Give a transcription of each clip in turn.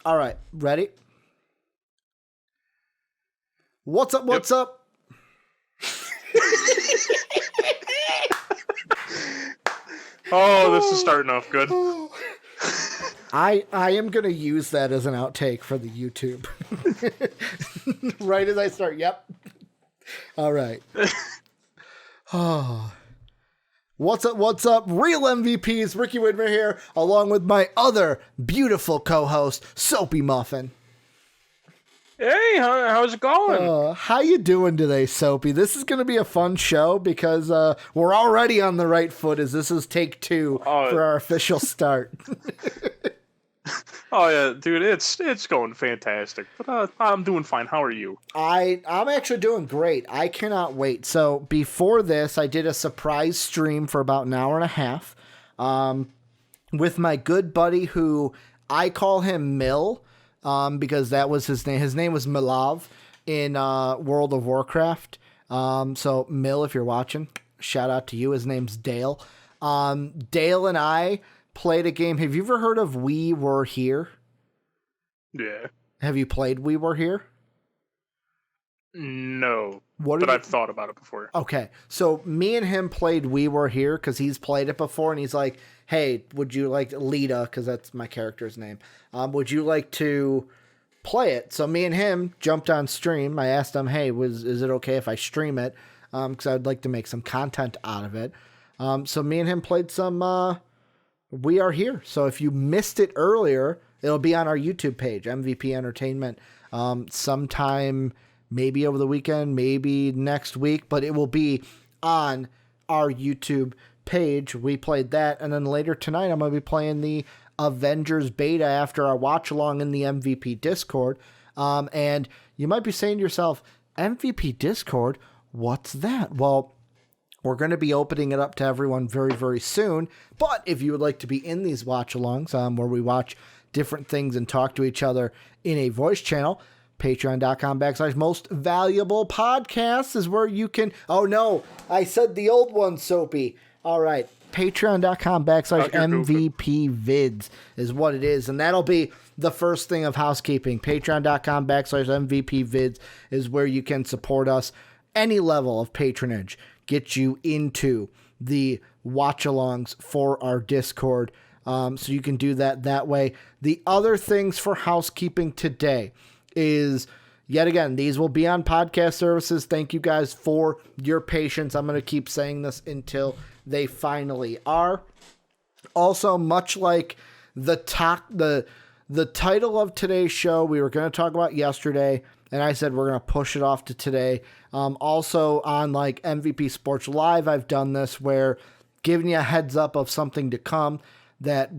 All right, ready? What's up? What's up? Oh, this is starting off good. I am going to use that as an outtake for the YouTube. Right as I start. Yep. All right. Oh. What's up? What's up? Real MVPs, Ricky Widmer here, along with my other beautiful co-host, Soapy Muffin. Hey, how's it going? How you doing today, Soapy? This is going to be a fun show because we're already on the right foot as this is take 2 for our official start. Oh yeah, dude, it's going fantastic. But I'm doing fine. How are you? I'm actually doing great. I cannot wait. So before this, I did a surprise stream for about an hour and a half with my good buddy who I call him Mill because that was his name. His name was Milav in World of Warcraft. So Mill, if you're watching, shout out to you. His name's Dale. Dale and I played a game. Have you ever heard of We Were Here? Yeah. Have you played We Were Here? No. But I've thought about it before. Okay. So me and him played We Were Here because he's played it before and he's like, hey, would you like Lita, because that's my character's name, would you like to play it? So me and him jumped on stream. I asked him, hey, is it okay if I stream it? Because I would like to make some content out of it. So me and him played some We Are Here. So if you missed it earlier, it'll be on our YouTube page, MVP Entertainment, sometime maybe over the weekend, maybe next week, but it will be on our YouTube page. We played that, and then later tonight I'm going to be playing the Avengers beta after our watch along in the MVP Discord. And you might be saying to yourself, MVP Discord, what's that? Well, we're going to be opening it up to everyone very, very soon. But if you would like to be in these watch-alongs where we watch different things and talk to each other in a voice channel, patreon.com/most valuable podcasts is where you can... Oh, no, I said the old one, Soapy. All right, patreon.com/MVP vids is what it is. And that'll be the first thing of housekeeping. Patreon.com/MVP vids is where you can support us. Any level of patronage get you into the watch-alongs for our Discord. So you can do that way. The other things for housekeeping today is, yet again, these will be on podcast services. Thank you guys for your patience. I'm going to keep saying this until they finally are. Also, much like the title of today's show, we were going to talk about yesterday, and I said we're going to push it off to today. Also on like MVP Sports Live, I've done this where giving you a heads up of something to come that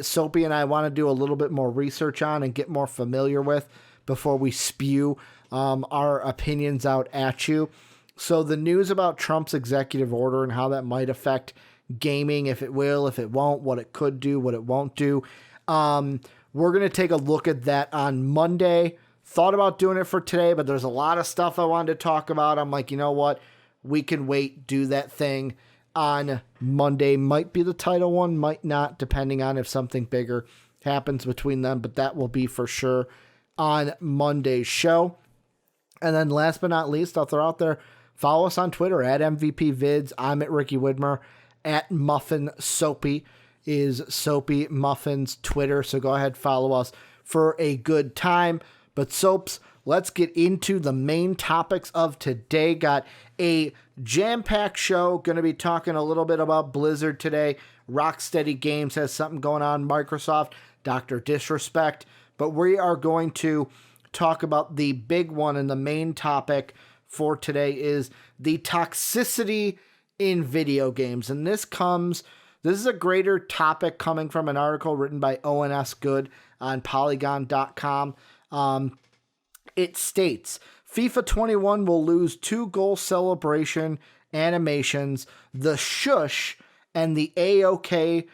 Soapy and I want to do a little bit more research on and get more familiar with before we spew our opinions out at you. So the news about Trump's executive order and how that might affect gaming, if it will, if it won't, what it could do, what it won't do. We're going to take a look at that on Monday. Thought about doing it for today, but there's a lot of stuff I wanted to talk about. I'm like, you know what? We can wait, do that thing on Monday. Might be the title one, might not, depending on if something bigger happens between them, but that will be for sure on Monday's show. And then last but not least, I'll throw out there, follow us on Twitter at MVP Vids. I'm at Ricky Widmer. At Muffin Soapy is Soapy Muffin's Twitter. So go ahead, follow us for a good time. But Soaps, let's get into the main topics of today. Got a jam-packed show. Going to be talking a little bit about Blizzard today. Rocksteady Games has something going on. Microsoft, DrDisrespect. But we are going to talk about the big one, and the main topic for today is the toxicity in video games. And this is a greater topic coming from an article written by Owen Good on Polygon.com. It states, FIFA 21 will lose 2 goal celebration animations, the Shush and the A-OK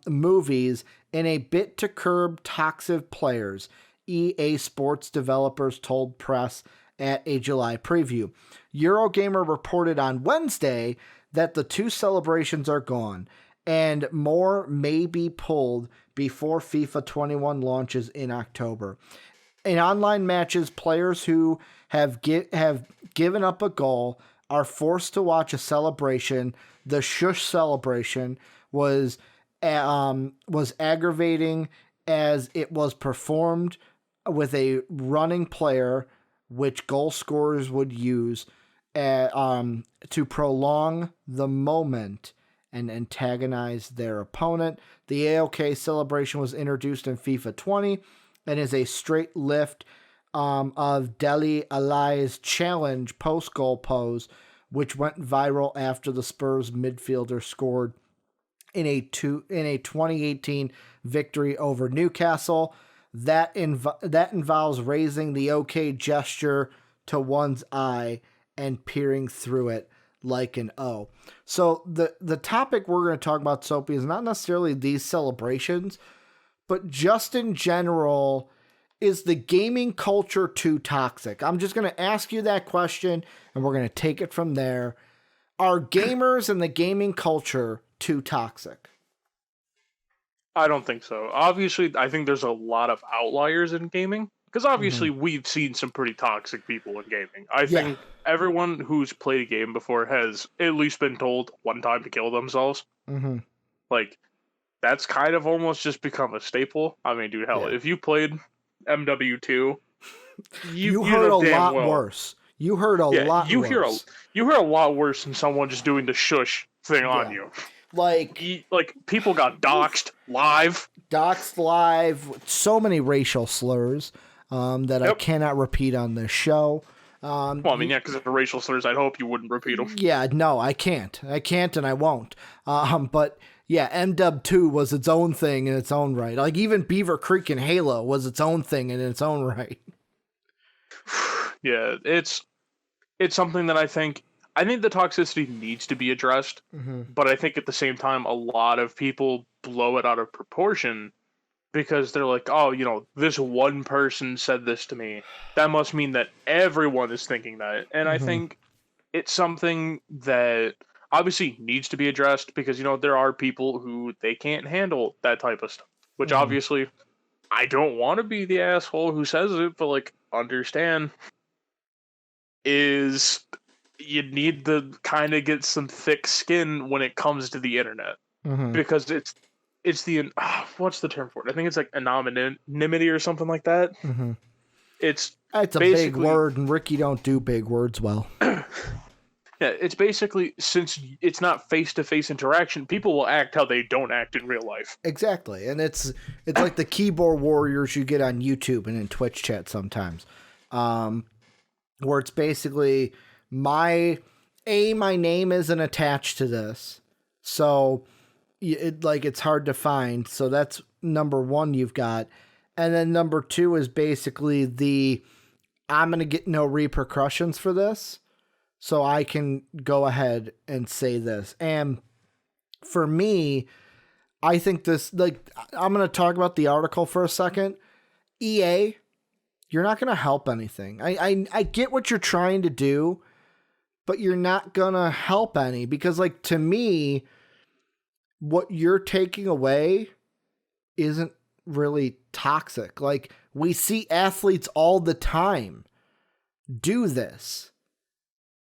movies in a bit to curb toxic players, EA Sports developers told press at a July preview. Eurogamer reported on Wednesday that the 2 celebrations are gone, and more may be pulled before FIFA 21 launches in October. In online matches, players who have given up a goal are forced to watch a celebration. The shush celebration was aggravating as it was performed with a running player, which goal scorers would use to prolong the moment and antagonize their opponent. The AOK celebration was introduced in FIFA 20 and is a straight lift of Dele Alli's challenge post-goal pose, which went viral after the Spurs midfielder scored in a 2018 victory over Newcastle. That involves raising the OK gesture to one's eye and peering through it like an O. So the topic we're going to talk about, Soapy, is not necessarily these celebrations, but just in general, is the gaming culture too toxic? I'm just going to ask you that question, and we're going to take it from there. Are gamers and the gaming culture too toxic? I don't think so. Obviously, I think there's a lot of outliers in gaming, because obviously we've seen some pretty toxic people in gaming. I think everyone who's played a game before has at least been told one time to kill themselves. Mm-hmm. Like, that's kind of almost just become a staple. I mean, dude, hell, if you played MW2, you heard a lot worse. You heard a lot worse. You hear a lot worse than someone just doing the shush thing on you. Like people got doxxed live. So many racial slurs that I cannot repeat on this show. Well, I mean, because of the racial slurs, I'd hope you wouldn't repeat them. Yeah, no, I can't, and I won't. But yeah, MW2 was its own thing in its own right. Like, even Beaver Creek in Halo was its own thing in its own right. Yeah, it's something that I think the toxicity needs to be addressed, but I think at the same time, a lot of people blow it out of proportion because they're like, oh, this one person said this to me. That must mean that everyone is thinking that. And I think it's something that obviously needs to be addressed because, there are people who they can't handle that type of stuff, which obviously I don't want to be the asshole who says it, but like, understand is you need to kind of get some thick skin when it comes to the internet because it's the what's the term for it? I think it's like anonymity or something like that. It's a big word, and Ricky don't do big words well. Yeah, it's basically, since it's not face-to-face interaction, people will act how they don't act in real life. Exactly, and it's like the keyboard warriors you get on YouTube and in Twitch chat sometimes, where it's basically my name isn't attached to this, so it's hard to find. So that's number one you've got, and then number two is basically I'm gonna get no repercussions for this, so I can go ahead and say this. And for me, I think this, I'm gonna talk about the article for a second. EA, you're not gonna help anything. I get what you're trying to do, but you're not gonna help any, because to me, what you're taking away isn't really toxic. Like, we see athletes all the time do this.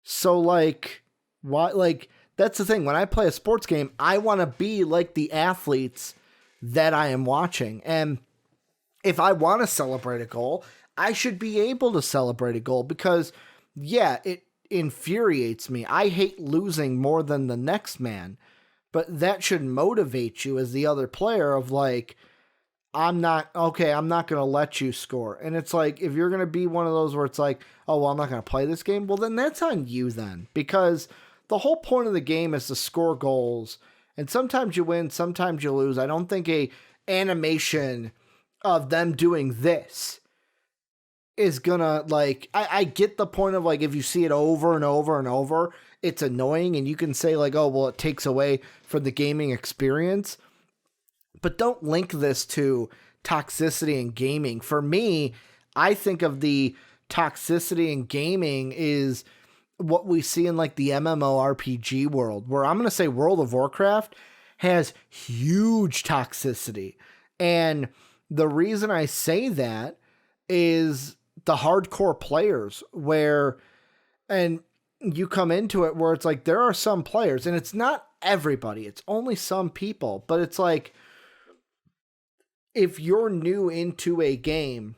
So why, that's the thing. When I play a sports game, I want to be like the athletes that I am watching. And if I want to celebrate a goal, I should be able to celebrate a goal because, it infuriates me. I hate losing more than the next man, but that should motivate you as the other player of I'm not going to let you score. And it's like, if you're going to be one of those where it's like, oh, well, I'm not going to play this game. Well, then that's on you then, because the whole point of the game is to score goals. And sometimes you win, sometimes you lose. I don't think a animation of them doing this is gonna I get the point of if you see it over and over and over, it's annoying, and you can say oh, well, it takes away from the gaming experience, but don't link this to toxicity in gaming. For me, I think of the toxicity in gaming is what we see in the MMORPG world, where I'm going to say World of Warcraft has huge toxicity. And the reason I say that is the hardcore players and you come into it where it's like, there are some players, and it's not everybody, it's only some people, but it's like, if you're new into a game,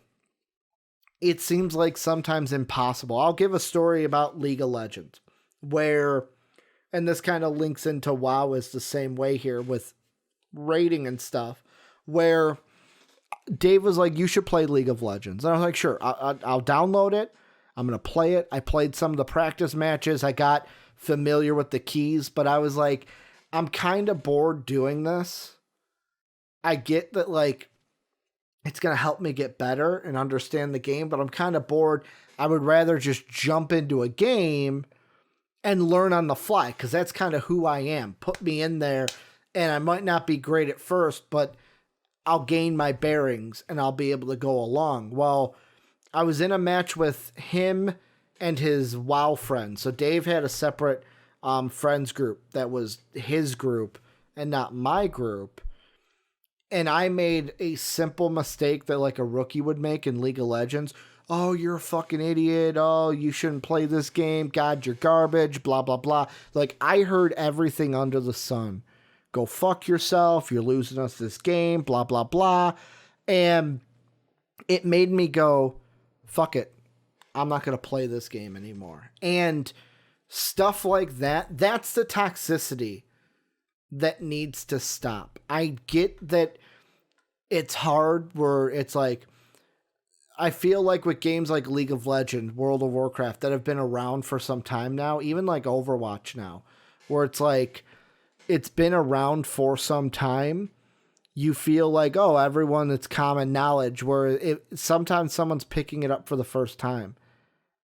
it seems like sometimes impossible. I'll give a story about League of Legends where, and this kind of links into WoW is the same way here with rating and stuff, where Dave was like, you should play League of Legends. And I was like, sure, I'll download it. I'm going to play it. I played some of the practice matches. I got familiar with the keys, but I was like, I'm kind of bored doing this. I get that, like, it's going to help me get better and understand the game, but I'm kind of bored. I would rather just jump into a game and learn on the fly, because that's kind of who I am. Put me in there, and I might not be great at first, but I'll gain my bearings and I'll be able to go along. Well, I was in a match with him and his WoW friend. So Dave had a separate friends group that was his group and not my group. And I made a simple mistake that like a rookie would make in League of Legends. Oh, you're a fucking idiot. Oh, you shouldn't play this game. God, you're garbage. Blah, blah, blah. Like, I heard everything under the sun. Go fuck yourself. You're losing us this game. Blah, blah, blah. And it made me go, fuck it. I'm not going to play this game anymore. And stuff like that, that's the toxicity that needs to stop. I get that it's hard where it's like, I feel like with games like League of Legends, World of Warcraft that have been around for some time now, even like Overwatch now, where it's like, it's been around for some time. You feel like, oh, everyone, it's common knowledge, where sometimes someone's picking it up for the first time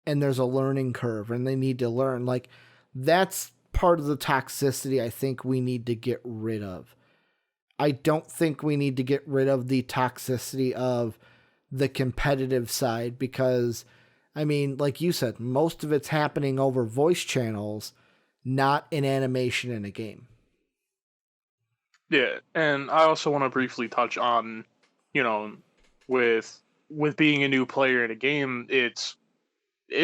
and there's a learning curve and they need to learn. Like, that's part of the toxicity I think we need to get rid of. I don't think we need to get rid of the toxicity of the competitive side, because, I mean, like you said, most of it's happening over voice channels, not in animation in a game. Yeah, and I also want to briefly touch on, with being a new player in a game, it's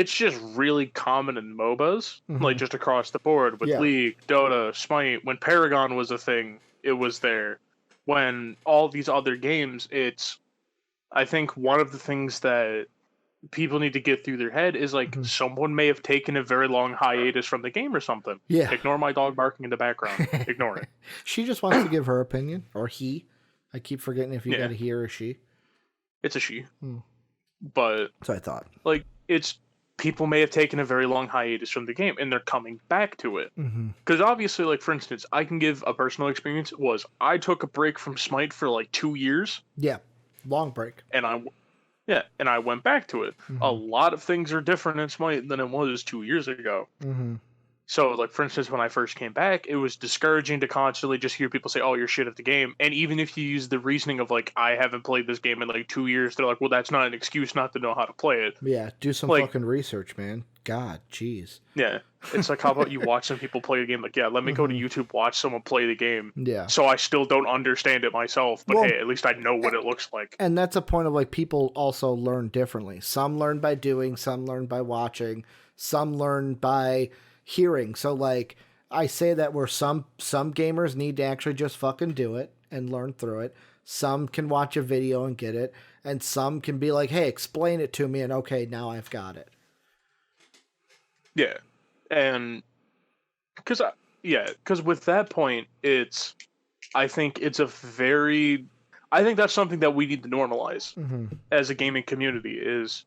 just really common in MOBAs, like just across the board with League, Dota, Smite. When Paragon was a thing, it was there. When all these other games, I think one of the things that people need to get through their head is like someone may have taken a very long hiatus from the game or something. Yeah. Ignore my dog barking in the background. Ignore it. She just wants to give her opinion, or he. I keep forgetting if you got a he or a she. It's a she. But so I thought, like, it's people may have taken a very long hiatus from the game and they're coming back to it. Because obviously, like, for instance, I can give a personal experience. I took a break from Smite for like 2 years. Yeah. Long break. And I went back to it. A lot of things are different in Smite than it was 2 years ago. So, like, for instance, when I first came back, it was discouraging to constantly just hear people say, oh, you're shit at the game. And even if you use the reasoning of, like, I haven't played this game in, like, 2 years, they're like, well, that's not an excuse not to know how to play it. Yeah, do some fucking research, man. God, jeez. Yeah. It's like, how about you watch some people play a game? Like, yeah, let me go to YouTube, watch someone play the game. Yeah. So I still don't understand it myself, but hey, at least I know what it looks like. And that's a point of, like, people also learn differently. Some learn by doing, some learn by watching, some learn by hearing. So, like, I say that where some gamers need to actually just fucking do it and learn through it. Some can watch a video and get it, and some can be like, hey, explain it to me, and okay, now I've got it. Yeah. And because with that point, I think that's something that we need to normalize as a gaming community. Is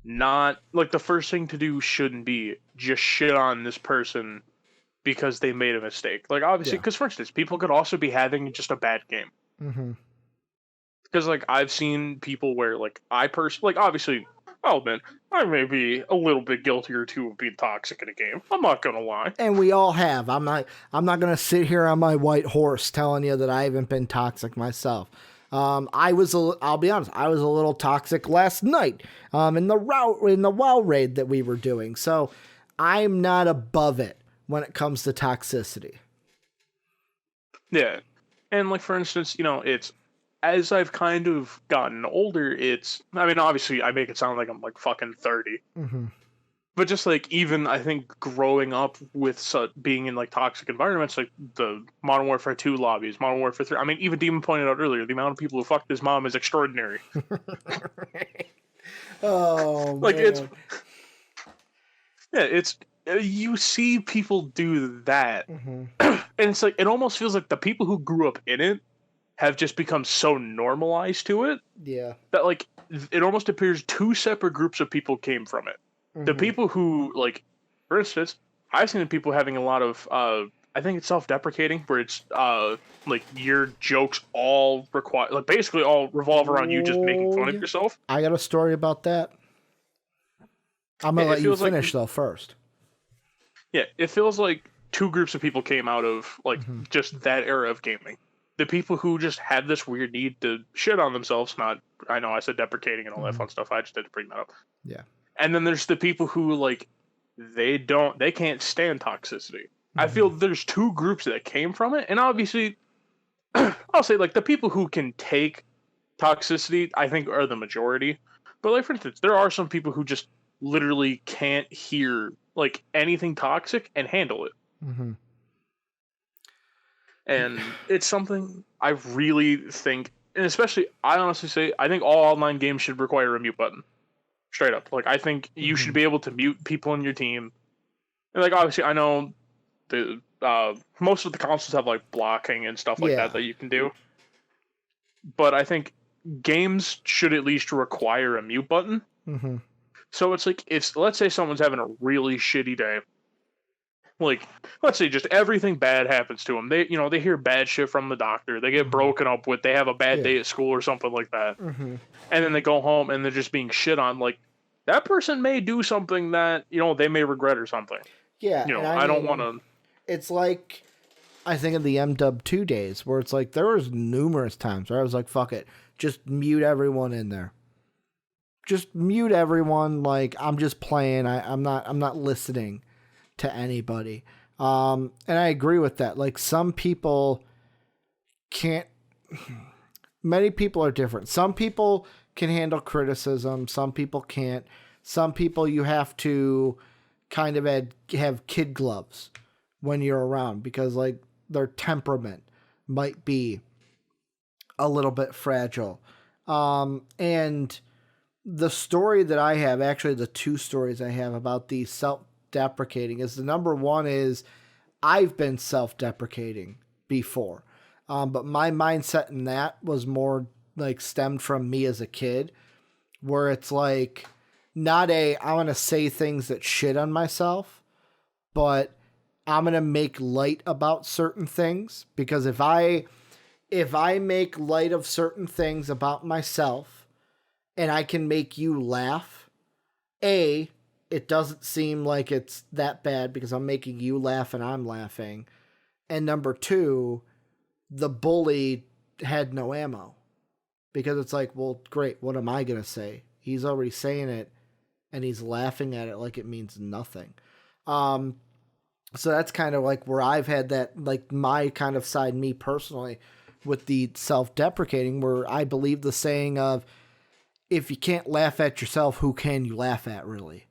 not like, the first thing to do shouldn't be just shit on this person because they made a mistake. Like, obviously, because for instance, people could also be having just a bad game. Because like, I've seen people where, like, I personally, like, obviously, oh man, I may be a little bit guilty or two of being toxic in a game. I'm not gonna lie. And we all have. I'm not gonna sit here on my white horse telling you that I haven't been toxic myself. I'll be honest, I was a little toxic last night in the WoW raid that we were doing. So I'm not above it when it comes to toxicity. Yeah. And like for instance, it's as I've kind of gotten older, I mean obviously I make it sound like I'm like fucking 30. Mm-hmm. But just like even I think growing up with being in like toxic environments, like the Modern Warfare 2 lobbies, Modern Warfare 3. I mean, even Demon pointed out earlier, the amount of people who fucked his mom is extraordinary. Oh Like man. it's you see people do that, Mm-hmm. and it's like it almost feels like the people who grew up in it have just become so normalized to it Yeah. that like it almost appears two separate groups of people came from it. The Mm-hmm. people who like, for instance, I've seen people having a lot of I think it's self-deprecating where it's like your jokes all require like basically all revolve around you just making Oh fun of yeah. yourself. I got a story about that. I'm gonna It let you feels like finish though first. yeah, it feels like two groups of people came out of like Mm-hmm. just that era of gaming. The people who just had this weird need to shit on themselves, not I know I said deprecating and all that Mm-hmm. fun stuff. I just had to bring that up. Yeah. And then there's the people who like they can't stand toxicity. I Mm-hmm. feel there's two groups that came from it, and obviously I'll say like the people who can take toxicity I think are the majority. But like for instance, there are some people who just literally can't hear like anything toxic and handle it. Mm-hmm. And it's something I really think, and especially I honestly say I think all online games should require a mute button. Straight up. Like I think you Mm-hmm. should be able to mute people in your team. And like obviously I know the most of the consoles have like blocking and stuff like that Yeah. that you can do. But I think games should at least require a mute button. Mm-hmm. So it's like it's let's say someone's having a really shitty day. Like let's say just everything bad happens to them. They hear bad shit from the doctor. They get Mm-hmm. broken up with. They have a bad Yeah. day at school or something like that. Mm-hmm. And then they go home and they're just being shit on. Like that person may do something that they may regret or something. Yeah, and I I don't want mean, to. it's like I think of the MW2 days where it's like there was numerous times where I was like, "Fuck it, just mute everyone in there. Just mute everyone. Like I'm just playing. I'm not listening to anybody." And I agree with that. Like some people can't. Many people are different. Some people can handle criticism. Some people can't. Some people you have to kind of have kid gloves when you're around because like their temperament might be a little bit fragile. And the story that I have, actually the two stories I have about the self-deprecating is the number one is I've been self-deprecating before. But my mindset in that was more like stemmed from me as a kid where it's like not I want to say things that shit on myself, but I'm going to make light about certain things because if I make light of certain things about myself and I can make you laugh, it doesn't seem like it's that bad because I'm making you laugh and I'm laughing. And number two, the bully had no ammo because it's like, well, great. What am I going to say? He's already saying it and he's laughing at it like it means nothing. So that's kind of like where I've had that, like my kind of side, me personally, with the self-deprecating, where I believe the saying of, if you can't laugh at yourself, who can you laugh at, really?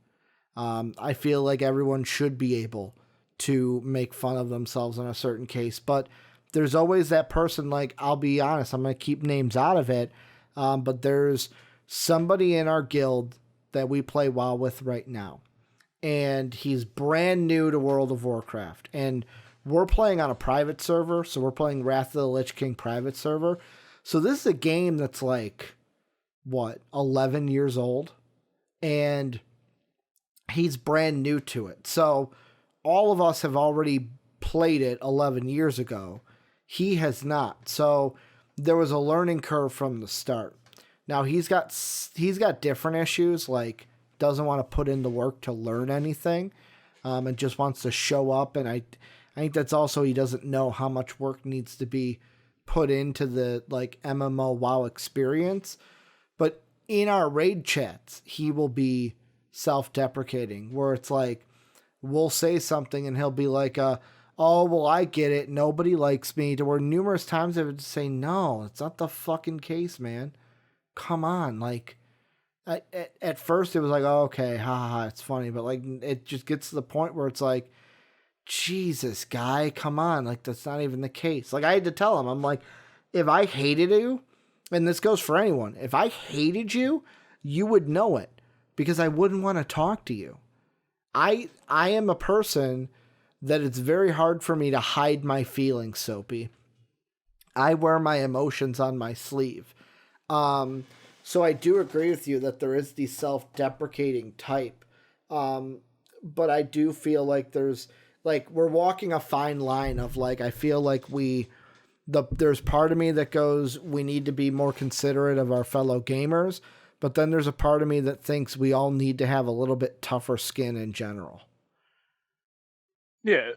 I feel like everyone should be able to make fun of themselves in a certain case, but there's always that person, like, I'll be honest, I'm going to keep names out of it, but there's somebody in our guild that we play WoW with right now, and he's brand new to World of Warcraft, and we're playing on a private server, so we're playing Wrath of the Lich King private server, so this is a game that's like, 11 years old, and he's brand new to it, so all of us have already played it 11 years ago. He has not. So there was a learning curve from the start. Now he's got different issues, like doesn't want to put in the work to learn anything, and just wants to show up. And I think that's also he doesn't know how much work needs to be put into the like MMO WoW experience. But in our raid chats, he will be self-deprecating, where it's like we'll say something and he'll be like, oh, well, I get it. Nobody likes me. To where numerous times I would say, no, it's not the fucking case, man. Come on. Like, at first it was like, oh, okay, haha, it's funny. But like, it just gets to the point where it's like, Jesus, guy, come on. Like, that's not even the case. Like, I had to tell him, I'm like, if I hated you, and this goes for anyone, if I hated you, you would know it because I wouldn't want to talk to you. I am a person that it's very hard for me to hide my feelings, Soapy. I wear my emotions on my sleeve. So I do agree with you that there is the self-deprecating type. But I do feel like there's, like, we're walking a fine line of, like, I feel like there's part of me that goes, we need to be more considerate of our fellow gamers. But then there's a part of me that thinks we all need to have a little bit tougher skin in general. Yeah.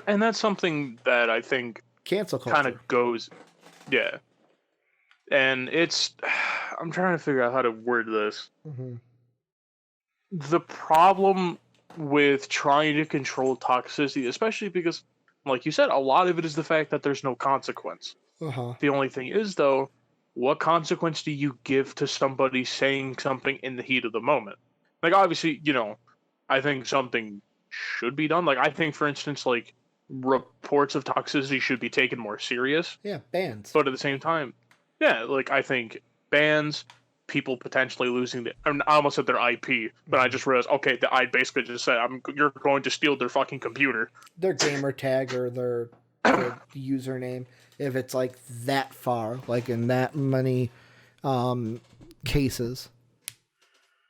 And that's something that I think Cancel culture kind of goes, yeah. And it's, I'm trying to figure out how to word this. Mm-hmm. The problem with trying to control toxicity, especially because, like you said, a lot of it is the fact that there's no consequence. Uh-huh. The only thing is, though, what consequence do you give to somebody saying something in the heat of the moment? Like, obviously, I think something should be done. Like, I think, for instance, like, reports of toxicity should be taken more serious. Yeah, bans. But at the same time, yeah, like, I think bans, people potentially losing I almost said their IP, but I just realized, okay, I basically just said, you're going to steal their fucking computer. Their gamer tag or their username, if it's like that far, like in that many cases.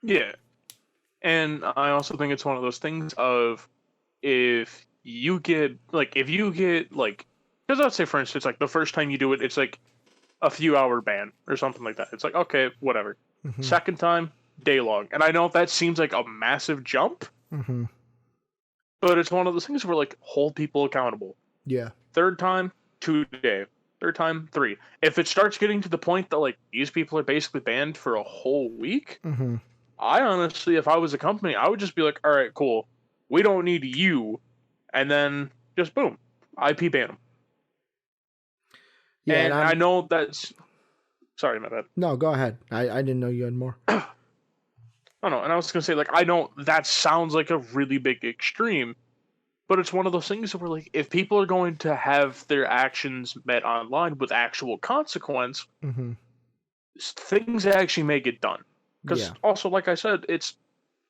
Yeah. And I also think it's one of those things of, if you get, because let's say, for instance, like, the first time you do it, it's like a few hour ban or something like that. It's like, okay, whatever. Mm-hmm. Second time, day long. And I know that seems like a massive jump, mm-hmm. but it's one of those things where, like, hold people accountable. Yeah. Third time, 2 day. Third time, 3. If it starts getting to the point that, like, these people are basically banned for a whole week, mm-hmm. I honestly, if I was a company, I would just be like, all right, cool. We don't need you. And then just boom, IP ban them. Yeah, and I know that's... Sorry, my bad. No, go ahead. I didn't know you had more. Oh, no, and I was going to say, like, I know that sounds like a really big extreme, but it's one of those things where, like, if people are going to have their actions met online with actual consequence, mm-hmm. things actually may get done. Because also, like I said, it's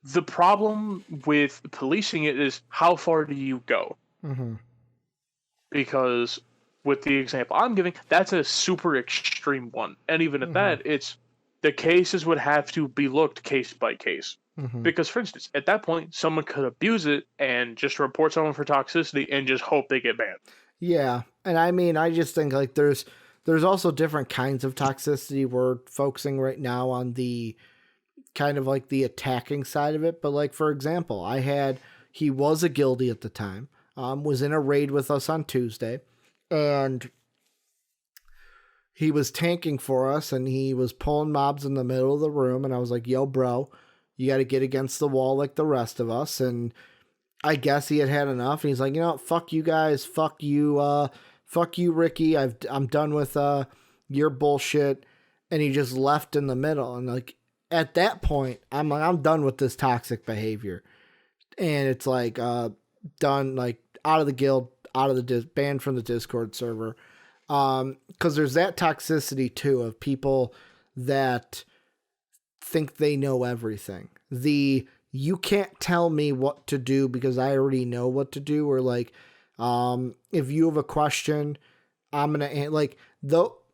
the problem with policing it is, how far do you go? Mm-hmm. Because with the example I'm giving, that's a super extreme one. And even at that, it's the cases would have to be looked case by case. Mm-hmm. Because, for instance, at that point, someone could abuse it and just report someone for toxicity and just hope they get banned. Yeah. And I mean, I just think, like, there's also different kinds of toxicity. We're focusing right now on the kind of like the attacking side of it. But, like, for example, he was a guildie at the time, was in a raid with us on Tuesday, and he was tanking for us, and he was pulling mobs in the middle of the room, and I was like, yo, bro, you got to get against the wall like the rest of us. And I guess he had enough, and he's like, you know what, fuck you guys, fuck you, Ricky, I'm done with your bullshit. And he just left in the middle, and, like, at that point, I'm done with this toxic behavior. And it's like, done, like, out of the guild, out of the banned from the Discord server. Because there's that toxicity too of people that think they know everything. You can't tell me what to do because I already know what to do. Or, like, if you have a question, I'm gonna, like,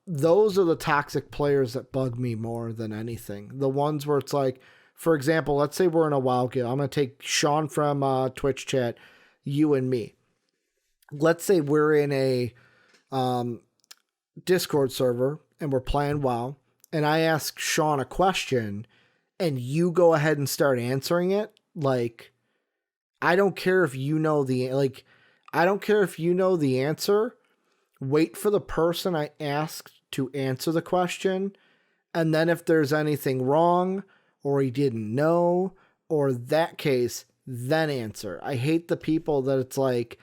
those are the toxic players that bug me more than anything. The ones where it's like, for example, let's say we're in a WoW guild. I'm gonna take Sean from Twitch chat, you and me. Let's say we're in a Discord server and we're playing WoW, and I ask Sean a question and you go ahead and start answering it. Like, I don't care if you know the answer. Wait for the person I asked to answer the question. And then if there's anything wrong or he didn't know or that case, then answer. I hate the people that it's like,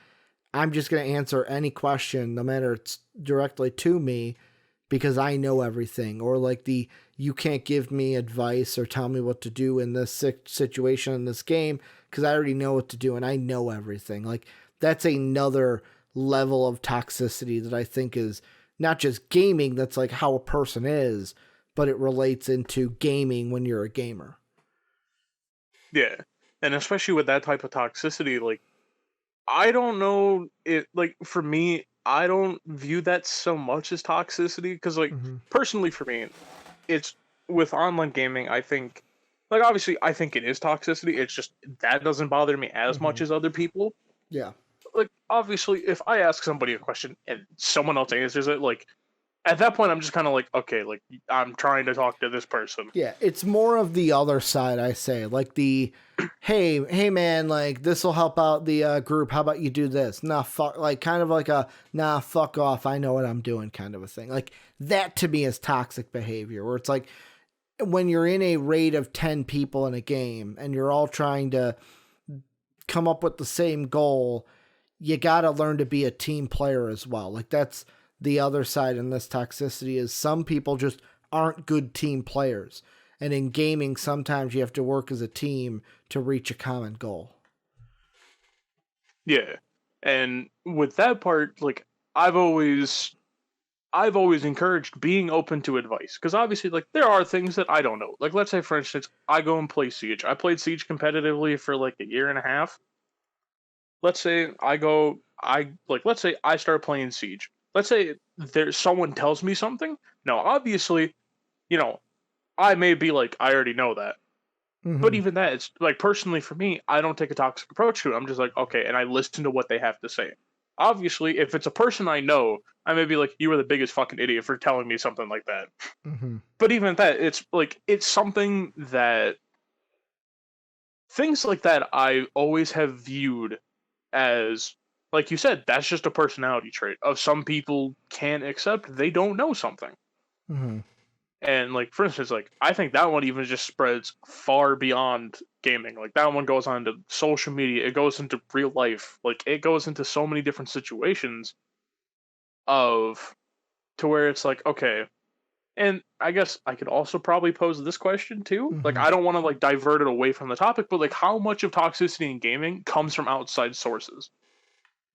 I'm just going to answer any question, no matter it's directly to me, because I know everything. Or like you can't give me advice or tell me what to do in this situation in this game because I already know what to do and I know everything. Like that's another level of toxicity that I think is not just gaming, that's like how a person is, but it relates into gaming when you're a gamer. Yeah. And especially with that type of toxicity, like, I don't know it, like, for me, I don't view that so much as toxicity because, like, Mm-hmm. personally for me, it's with online gaming, I think, like, obviously, I think it is toxicity. It's just that doesn't bother me as Mm-hmm. much as other people. Yeah. Like, obviously, if I ask somebody a question and someone else answers it, like, at that point, I'm just kind of like, okay, like, I'm trying to talk to this person. Yeah, it's more of the other side, I say. Like hey man, like this will help out the group. How about you do this? Nah, fuck, like kind of like a nah, fuck off. I know what I'm doing kind of a thing. Like that to me is toxic behavior, where it's like when you're in a raid of 10 people in a game and you're all trying to come up with the same goal, you got to learn to be a team player as well. Like that's the other side in this toxicity is some people just aren't good team players. And in gaming, sometimes you have to work as a team to reach a common goal. Yeah. And with that part, like, I've always I've always encouraged being open to advice because obviously, like, there are things that I don't know. Like, let's say, for instance, I go and play Siege. I played Siege competitively for like a year and a half. Let's say let's say I start playing Siege. Let's say there's someone tells me something. Now, obviously, you know, I may be like, I already know that. But Mm-hmm. even that, it's like personally for me, I don't take a toxic approach to it. I'm just like, okay, and I listen to what they have to say. Obviously, if it's a person I know, I may be like, you were the biggest fucking idiot for telling me something like that. Mm-hmm. But even at that, it's like, it's something that things like that I always have viewed as, like you said, that's just a personality trait of some people can't accept they don't know something. Mm-hmm. And like for instance, like I think that one even just spreads far beyond gaming. Like that one goes on to social media, it goes into real life, like it goes into so many different situations of to where it's like, okay, and I guess I could also probably pose this question too. Like Mm-hmm. I don't want to like divert it away from the topic, but like how much of toxicity in gaming comes from outside sources?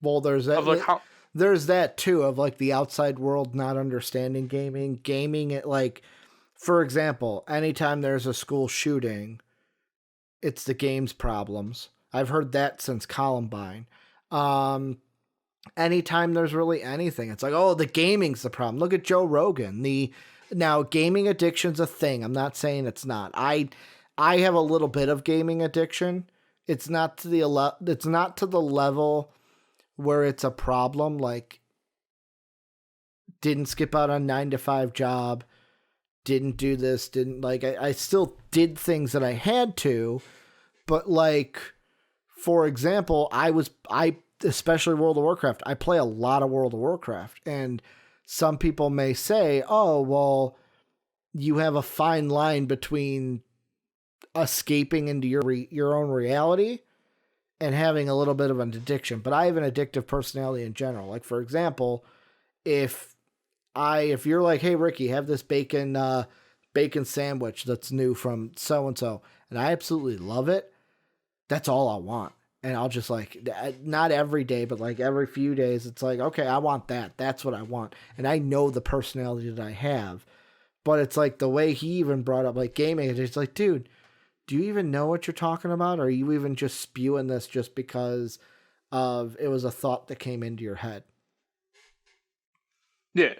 Well, Of like how there's that too of like the outside world not understanding gaming. Gaming it like, for example, anytime there's a school shooting, it's the game's problems. I've heard that since Columbine. Um, Anytime there's really anything, it's like, oh, the gaming's the problem. Look at Joe Rogan. The now gaming addiction's a thing. I'm not saying it's not. I have a little bit of gaming addiction. It's not to the level where it's a problem. Like didn't skip out on 9 to 5 job. Didn't do this. Didn't like. I still did things that I had to, but like for example, I especially World of Warcraft. I play a lot of World of Warcraft, and some people may say, "Oh, well, you have a fine line between escaping into your own reality and having a little bit of an addiction." But I have an addictive personality in general. Like for example, if if you're like, "Hey Ricky, have this bacon sandwich that's new from so and so," and I absolutely love it, that's all I want. And I'll just like, not every day, but like every few days, it's like, okay, I want that. That's what I want. And I know the personality that I have. But it's like the way he even brought up like gaming, it's like, dude, do you even know what you're talking about? Or are you even just spewing this just because of it was a thought that came into your head? yeah.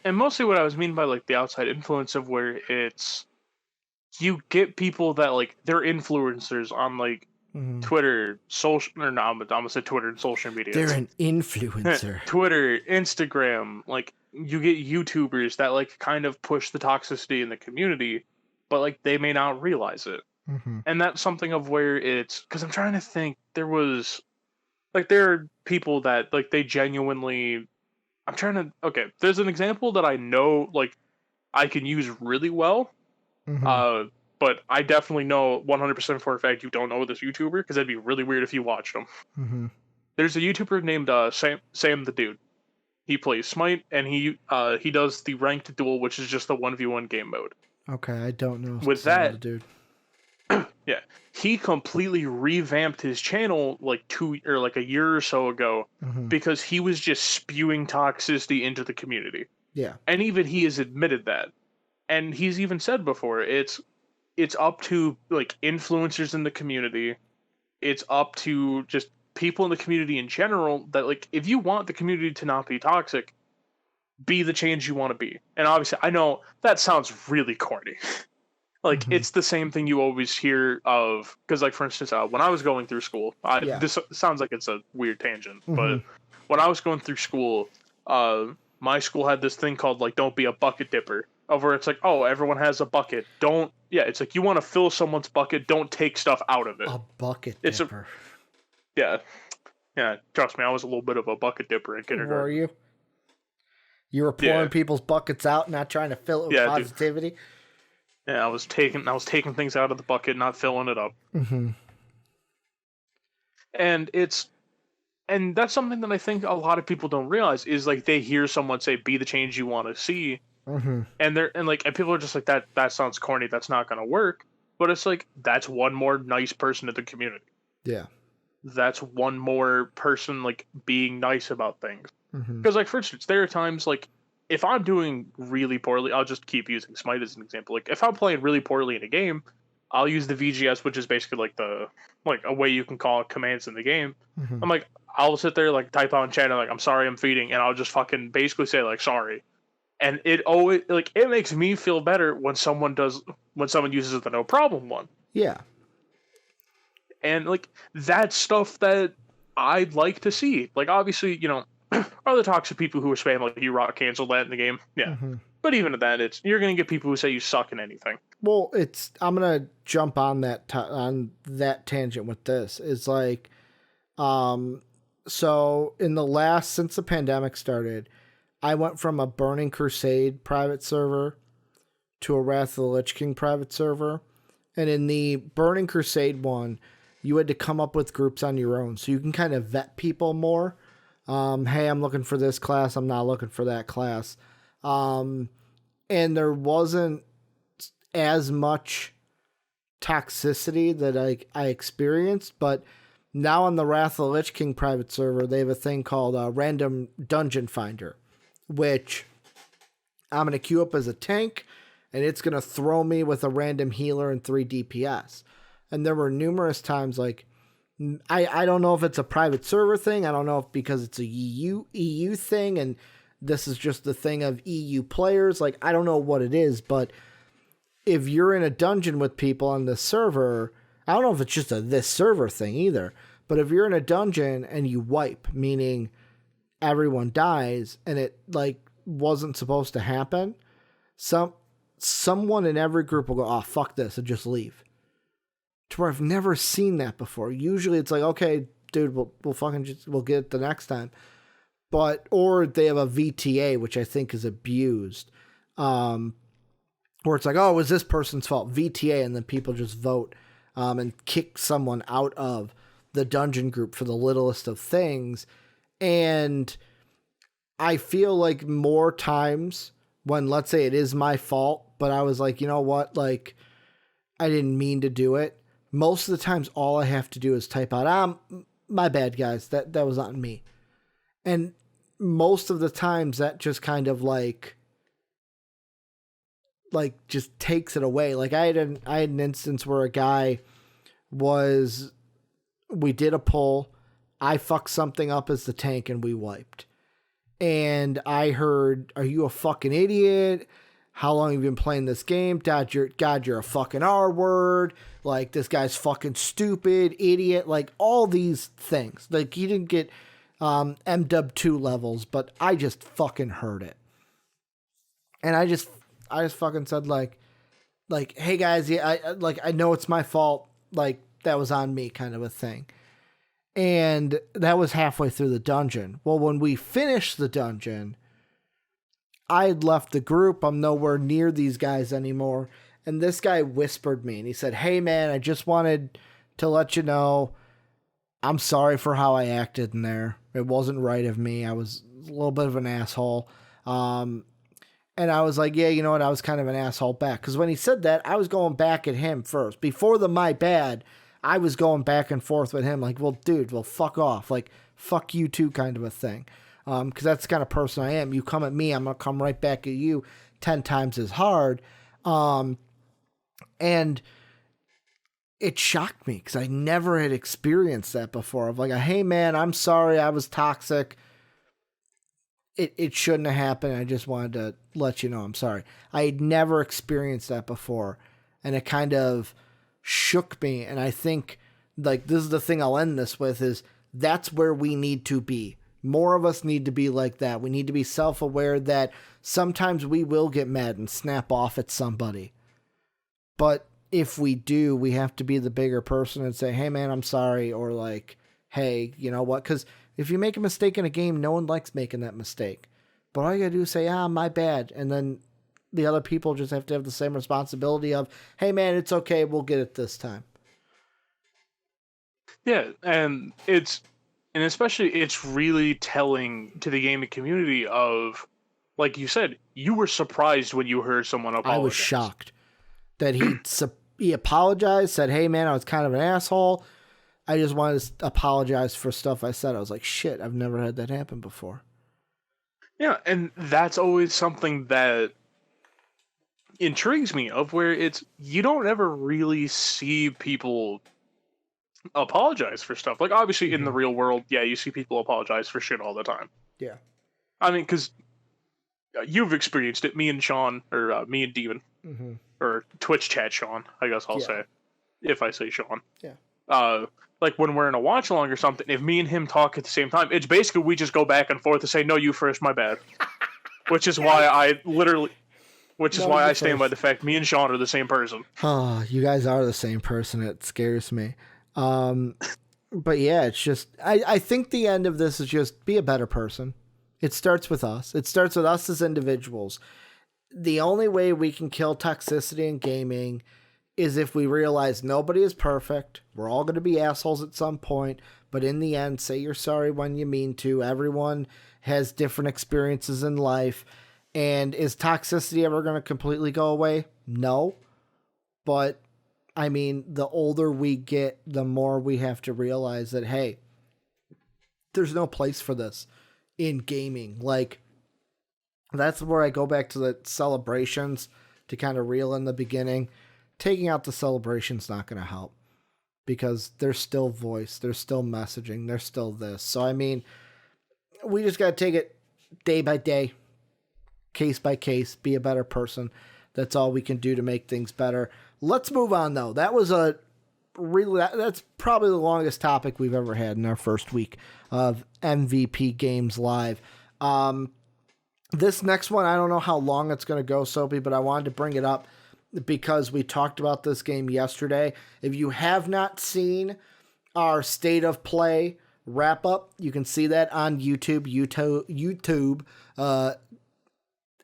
And mostly what I was meaning by like the outside influence of where it's you get people that like they're influencers on like Mm-hmm. Twitter, social or no, I'm gonna say Twitter and social media. They're an influencer. Twitter, Instagram, like you get YouTubers that like kind of push the toxicity in the community, but like they may not realize it. Mm-hmm. And that's something of where it's because I'm trying to think there was like there are people that like they genuinely I'm trying to okay, there's an example that I know like I can use really well. Mm-hmm. Uh but I definitely know 100% for a fact you don't know this YouTuber because that'd be really weird if you watched him. Mm-hmm. There's a YouTuber named Sam the Dude. He plays Smite, and he does the ranked duel, which is just the 1v1 game mode. Okay, I don't know. With Sam that, the Dude. yeah, he completely revamped his channel like a year or so ago because he was just spewing toxicity into the community. Yeah. And even he has admitted that. And he's even said before, it's up to like influencers in the community. It's up to just people in the community in general that, like, if you want the community to not be toxic, be the change you want to be. And obviously, I know that sounds really corny. Like, it's the same thing you always hear of, because, like, for instance, when I was going through school, this sounds like it's a weird tangent, but when I was going through school, my school had this thing called, like, don't be a bucket dipper, over it's like, oh, everyone has a bucket. It's like, you want to fill someone's bucket, don't take stuff out of it. A bucket dipper. Yeah, trust me, I was a little bit of a bucket dipper in kindergarten. Were you? You were pouring people's buckets out, not trying to fill it with positivity? Dude. Yeah, I was taking things out of the bucket, not filling it up. And that's something that I think a lot of people don't realize is, like, they hear someone say, be the change you want to see. And people are just like, that sounds corny, that's not going to work. But it's like, that's one more nice person in the community. Yeah. That's one more person, like, being nice about things. Because, like, for instance, there are times, like, if I'm doing really poorly, I'll just keep using Smite as an example. Like, if I'm playing really poorly in a game, I'll use the VGS, which is basically like a way you can call commands in the game. I'm like, I'll sit there, like, type out in chat, and like, I'm sorry, I'm feeding, and I'll just fucking basically say, like, sorry. And it always, like, it makes me feel better when someone uses the no problem one. Yeah. And, like, that's stuff that I'd like to see. Like, obviously, you know, other toxic people who are spam, like, you rock cancel that in the game. Yeah. But even at that, you're going to get people who say you suck in anything. Well, I'm going to jump on that tangent with this. It's like, so since the pandemic started, I went from a Burning Crusade private server to a Wrath of the Lich King private server. And in the Burning Crusade one, you had to come up with groups on your own. So you can kind of vet people more. Hey, I'm looking for this class. I'm not looking for that class. And there wasn't as much toxicity that I experienced, but now on the Wrath of the Lich King private server, they have a thing called Random Dungeon Finder, which I'm going to queue up as a tank, and it's going to throw me with a random healer and 3 DPS. And there were numerous times, like, I don't know if it's a private server thing. I don't know if because it's a EU thing, and this is just the thing of EU players. Like, I don't know what it is, but if you're in a dungeon with people on this server, I don't know if it's just this server thing either, but if you're in a dungeon and you wipe, meaning everyone dies, and it, like, wasn't supposed to happen, someone in every group will go, oh, fuck this, and just leave. To where I've never seen that before. Usually it's like, okay, dude, we'll get it the next time. Or they have a VTA, which I think is abused. Where it's like, oh, it was this person's fault, VTA, and then people just vote and kick someone out of the dungeon group for the littlest of things. And I feel like more times when, let's say it is my fault, but I was like, you know what, like, I didn't mean to do it. Most of the times, all I have to do is type out, my bad, guys, that was on me. And most of the times, that just kind of like just takes it away. Like, I had an instance where a guy we did a pull, I fucked something up as the tank, and we wiped. And I heard, are you a fucking idiot? How long have you been playing this game? God, you're a fucking R word. Like, this guy's fucking stupid, idiot. Like, all these things. Like, he didn't get MW2 levels, but I just fucking heard it. And I just fucking said, like, hey guys, yeah, I know it's my fault. Like, that was on me, kind of a thing. And that was halfway through the dungeon. Well, when we finished the dungeon, I had left the group. I'm nowhere near these guys anymore. And this guy whispered me, and he said, hey man, I just wanted to let you know I'm sorry for how I acted in there. It wasn't right of me. I was a little bit of an asshole. And I was like, yeah, you know what? I was kind of an asshole back. Because when he said that, I was going back at him first. Before the my bad, I was going back and forth with him. Like, well, dude, well, fuck off. Like, fuck you too kind of a thing. Because that's the kind of person I am. You come at me, I'm going to come right back at you 10 times as hard. And it shocked me because I never had experienced that before. Of like, hey, man, I'm sorry I was toxic. It shouldn't have happened. I just wanted to let you know I'm sorry. I had never experienced that before, and it kind of shook me. And I think, like, this is the thing I'll end this with, is that's where we need to be. More of us need to be like that. We need to be self-aware that sometimes we will get mad and snap off at somebody. But if we do, we have to be the bigger person and say, hey, man, I'm sorry. Or like, hey, you know what? Because if you make a mistake in a game, no one likes making that mistake. But all you gotta do is say, my bad. And then the other people just have to have the same responsibility of, hey, man, it's okay. We'll get it this time. Yeah, and especially it's really telling to the gaming community of, like you said, you were surprised when you heard someone apologize. I was shocked that he apologized, said, hey, man, I was kind of an asshole. I just wanted to apologize for stuff I said. I was like, shit, I've never had that happen before. Yeah, and that's always something that intrigues me, of where you don't ever really see people apologize for stuff. Like, obviously, in the real world, yeah, you see people apologize for shit all the time. Yeah. I mean, because you've experienced it. Me and Sean, or me and Demon, or Twitch chat Sean, I guess I'll say, if I say Sean. Yeah. Like when we're in a watch along or something, if me and him talk at the same time, it's basically we just go back and forth and say, no, you first, my bad. Which is why I stand by the fact me and Sean are the same person. Oh, you guys are the same person. It scares me. But yeah, it's just, I think the end of this is just be a better person. It starts with us. It starts with us as individuals. The only way we can kill toxicity in gaming is if we realize nobody is perfect. We're all going to be assholes at some point, but in the end, say you're sorry when you mean to. Everyone has different experiences in life. And is toxicity ever going to completely go away? No. But, I mean, the older we get, the more we have to realize that, hey, there's no place for this in gaming. Like, that's where I go back to the celebrations to kind of reel in the beginning. Taking out the celebration's not going to help because there's still voice, there's still messaging, there's still this. So, I mean, we just got to take it day by day, case by case, be a better person. That's all we can do to make things better. Let's move on, though. That was that's probably the longest topic we've ever had in our first week of MVP Games Live. This next one, I don't know how long it's going to go, Soapy, but I wanted to bring it up because we talked about this game yesterday. If you have not seen our State of Play wrap-up, you can see that on YouTube,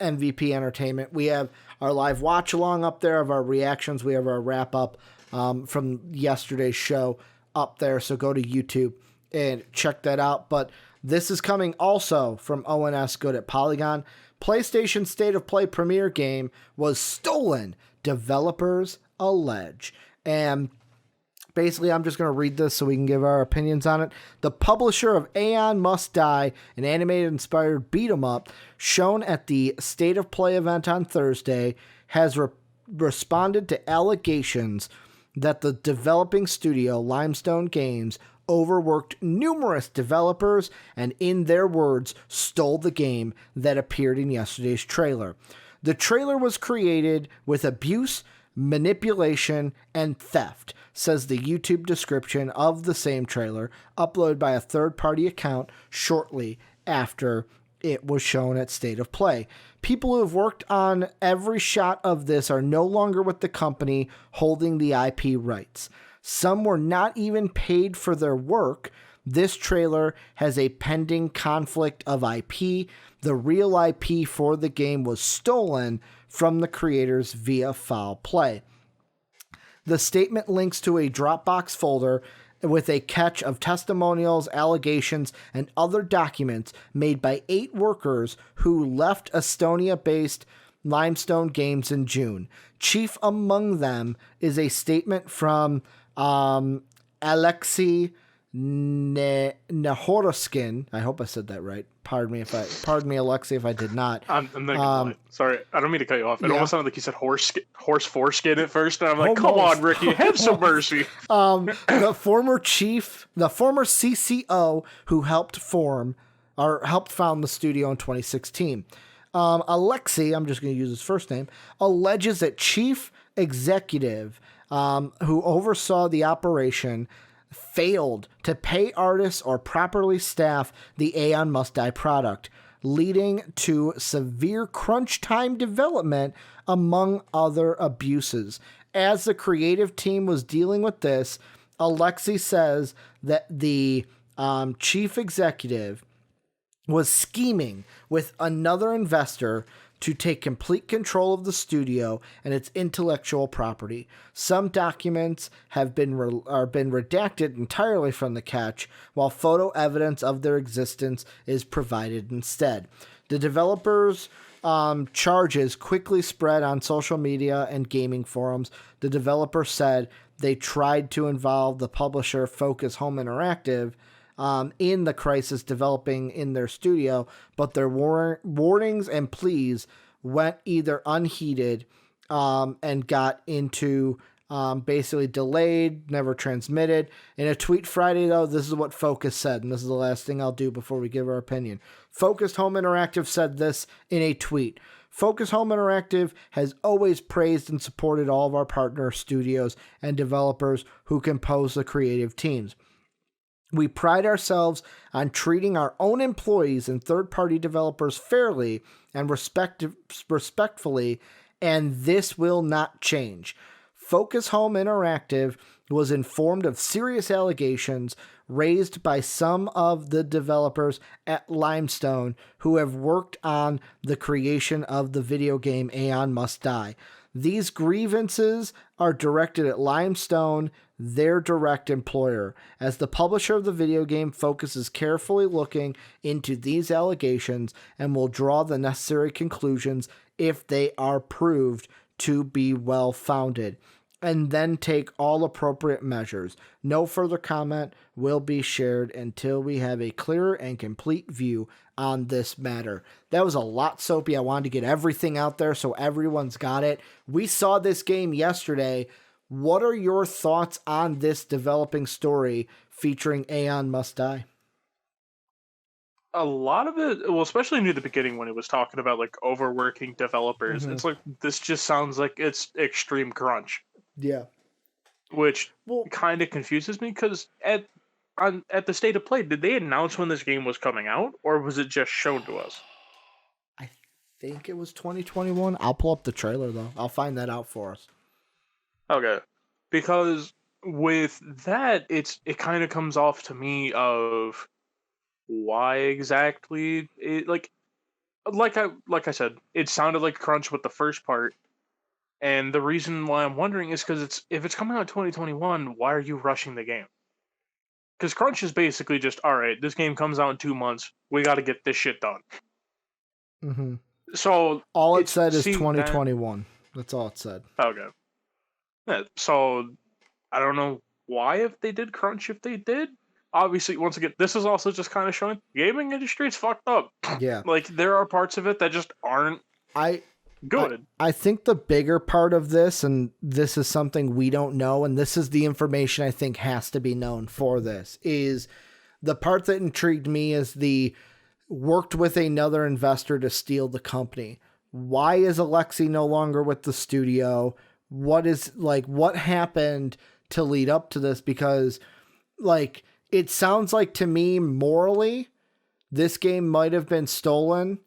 MVP Entertainment. We have our live watch-along up there of our reactions. We have our wrap-up from yesterday's show up there, so go to YouTube and check that out. But this is coming also from Owen Good at Polygon. PlayStation State of Play premiere game was stolen, developers allege. And basically, I'm just going to read this so we can give our opinions on it. The publisher of Aeon Must Die, an animated-inspired beat-em-up shown at the State of Play event on Thursday, has responded to allegations that the developing studio, Limestone Games, overworked numerous developers and, in their words, stole the game that appeared in yesterday's trailer. The trailer was created with abuse, manipulation, and theft, says the YouTube description of the same trailer, uploaded by a third-party account shortly after it was shown at State of Play. People who have worked on every shot of this are no longer with the company holding the IP rights. Some were not even paid for their work. This trailer has a pending conflict of IP. The real IP for the game was stolen from the creators via foul play. The statement links to a Dropbox folder with a catch of testimonials, allegations, and other documents made by 8 workers who left Estonia-based Limestone Games in June. Chief among them is a statement from Alexei Nahoroskin. I hope I said that right. Pardon me, Alexei, if I did not. I'm thinking, sorry, I don't mean to cut you off. It almost sounded like you said horse foreskin at first, and I'm like, come on, Ricky, have some mercy. The former CCO who helped found the studio in 2016. Alexei, I'm just going to use his first name, alleges that chief executive who oversaw the operation failed to pay artists or properly staff the Aeon Must Die product, leading to severe crunch time development, among other abuses. As the creative team was dealing with this, Alexei says that the chief executive was scheming with another investor to take complete control of the studio and its intellectual property. Some documents have been redacted entirely from the catch, while photo evidence of their existence is provided instead. The developers' charges quickly spread on social media and gaming forums. The developer said they tried to involve the publisher Focus Home Interactive in the crisis developing in their studio, but their warnings and pleas went either unheeded and got into basically delayed, never transmitted. In a tweet Friday, though, this is what Focus said, and this is the last thing I'll do before we give our opinion. Focus Home Interactive said this in a tweet. Focus Home Interactive has always praised and supported all of our partner studios and developers who compose the creative teams. We pride ourselves on treating our own employees and third-party developers fairly and respectfully, and this will not change. Focus Home Interactive was informed of serious allegations raised by some of the developers at Limestone who have worked on the creation of the video game Aeon Must Die. These grievances are directed at Limestone, their direct employer. As the publisher of the video game, Focus is carefully looking into these allegations and will draw the necessary conclusions if they are proved to be well-founded, and then take all appropriate measures. No further comment will be shared until we have a clearer and complete view on this matter. That was a lot, Soapy. I wanted to get everything out there so everyone's got it. We saw this game yesterday. What are your thoughts on this developing story featuring Aeon Must Die? A lot of it, well, especially near the beginning when it was talking about like overworking developers, it's like, this just sounds like it's extreme crunch. Yeah. Which kind of confuses me, because at the State of Play, did they announce when this game was coming out, or was it just shown to us? I think it was 2021. I'll pull up the trailer, though. I'll find that out for us. Okay. Because with that, it kind of comes off to me of why exactly it, like I said, it sounded like crunch with the first part. And the reason why I'm wondering is because if it's coming out 2021, why are you rushing the game? Because crunch is basically just, all right, this game comes out in 2 months. We got to get this shit done. Mm-hmm. So all it said is 2021. That's all it said. Okay. Yeah, so I don't know why if they did crunch if they did. Obviously, once again, this is also just kind of showing the gaming industry is fucked up. Yeah. Like, there are parts of it that just aren't good. I think the bigger part of this, and this is something we don't know, and this is the information I think has to be known for this, is the part that intrigued me is the worked with another investor to steal the company. Why is Alexei no longer with the studio? What happened to lead up to this? Because, like, it sounds like to me, morally, this game might have been stolen,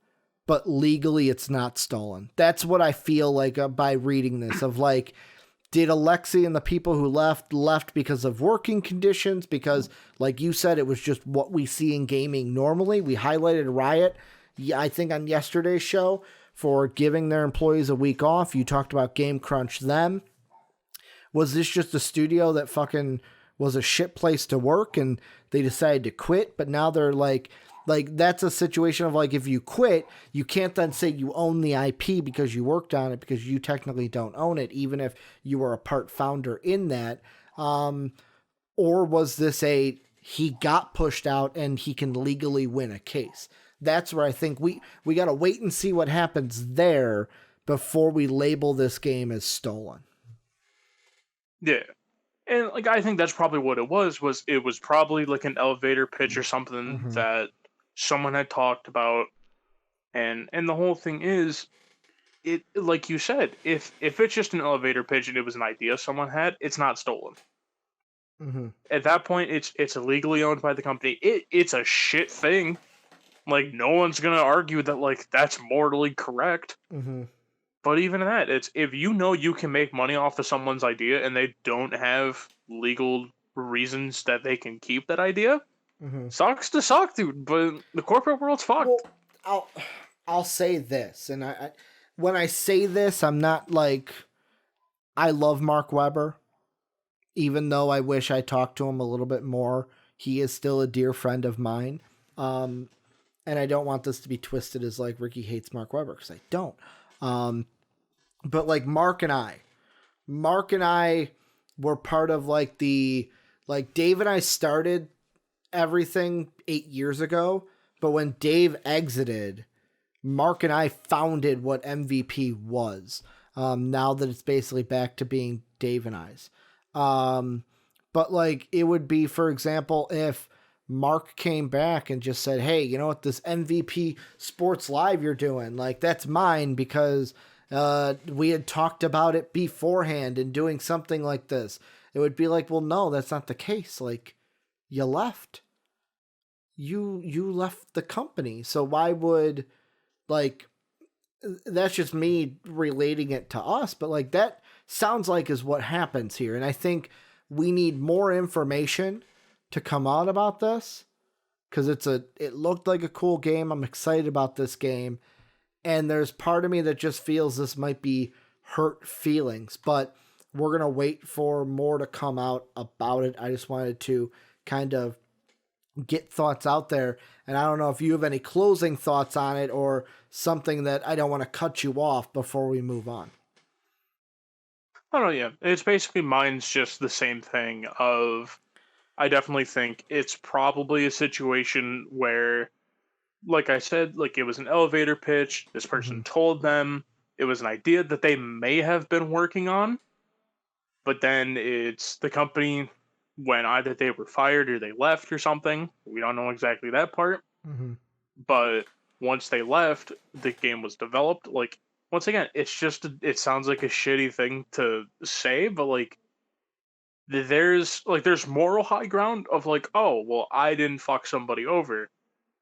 but legally it's not stolen. That's what I feel like by reading this, of like, did Alexei and the people who left because of working conditions? Because, like you said, it was just what we see in gaming normally. We highlighted Riot, I think, on yesterday's show for giving their employees a week off. You talked about Game Crunch then. Was this just a studio that fucking was a shit place to work and they decided to quit, but now they're like that's a situation of like, if you quit, you can't then say you own the IP because you worked on it, because you technically don't own it, even if you were a part founder in that. Or was this he got pushed out and he can legally win a case? That's where I think we got to wait and see what happens there before we label this game as stolen. Yeah. And like, I think that's probably what it was it was probably like an elevator pitch or something that someone had talked about. And the whole thing is, it, like you said, if it's just an elevator pitch and it was an idea someone had, it's not stolen. At that point, it's illegally owned by the company. It's a shit thing. Like, no one's gonna argue that like that's morally correct. But even that, it's, if you know you can make money off of someone's idea and they don't have legal reasons that they can keep that idea, sucks to suck, dude. But the corporate world's fucked. Well, I'll say this, and I when I say this, I'm not like, I love Mark Webber, even though I wish I talked to him a little bit more. He is still a dear friend of mine. And I don't want this to be twisted as like Ricky hates Mark Webber, because I don't. But like Mark and I were part of like Dave and I started everything 8 years ago. But when Dave exited, Mark and I founded what MVP was. Now that it's basically back to being Dave and I's. But like, it would be, for example, if Mark came back and just said, hey, you know what, this MVP Sports Live you're doing, like, that's mine because we had talked about it beforehand and doing something like this. It would be like, well, no, that's not the case. Like, you left. You left the company. So why would, like, that's just me relating it to us, but like, that sounds like is what happens here. And I think we need more information to come out about this, because it looked like a cool game. I'm excited about this game. And there's part of me that just feels this might be hurt feelings, but we're going to wait for more to come out about it. I just wanted to kind of get thoughts out there. And I don't know if you have any closing thoughts on it or something that I don't want to cut you off before we move on. I don't know, yeah. It's basically, mine's just the same thing of, I definitely think it's probably a situation where, like I said, like, it was an elevator pitch. This person told them it was an idea that they may have been working on, but then it's the company, when either they were fired or they left or something. We don't know exactly that part. But once they left, the game was developed. Like, once again, it's just, it sounds like a shitty thing to say, but like, there's moral high ground of like, oh, well, I didn't fuck somebody over.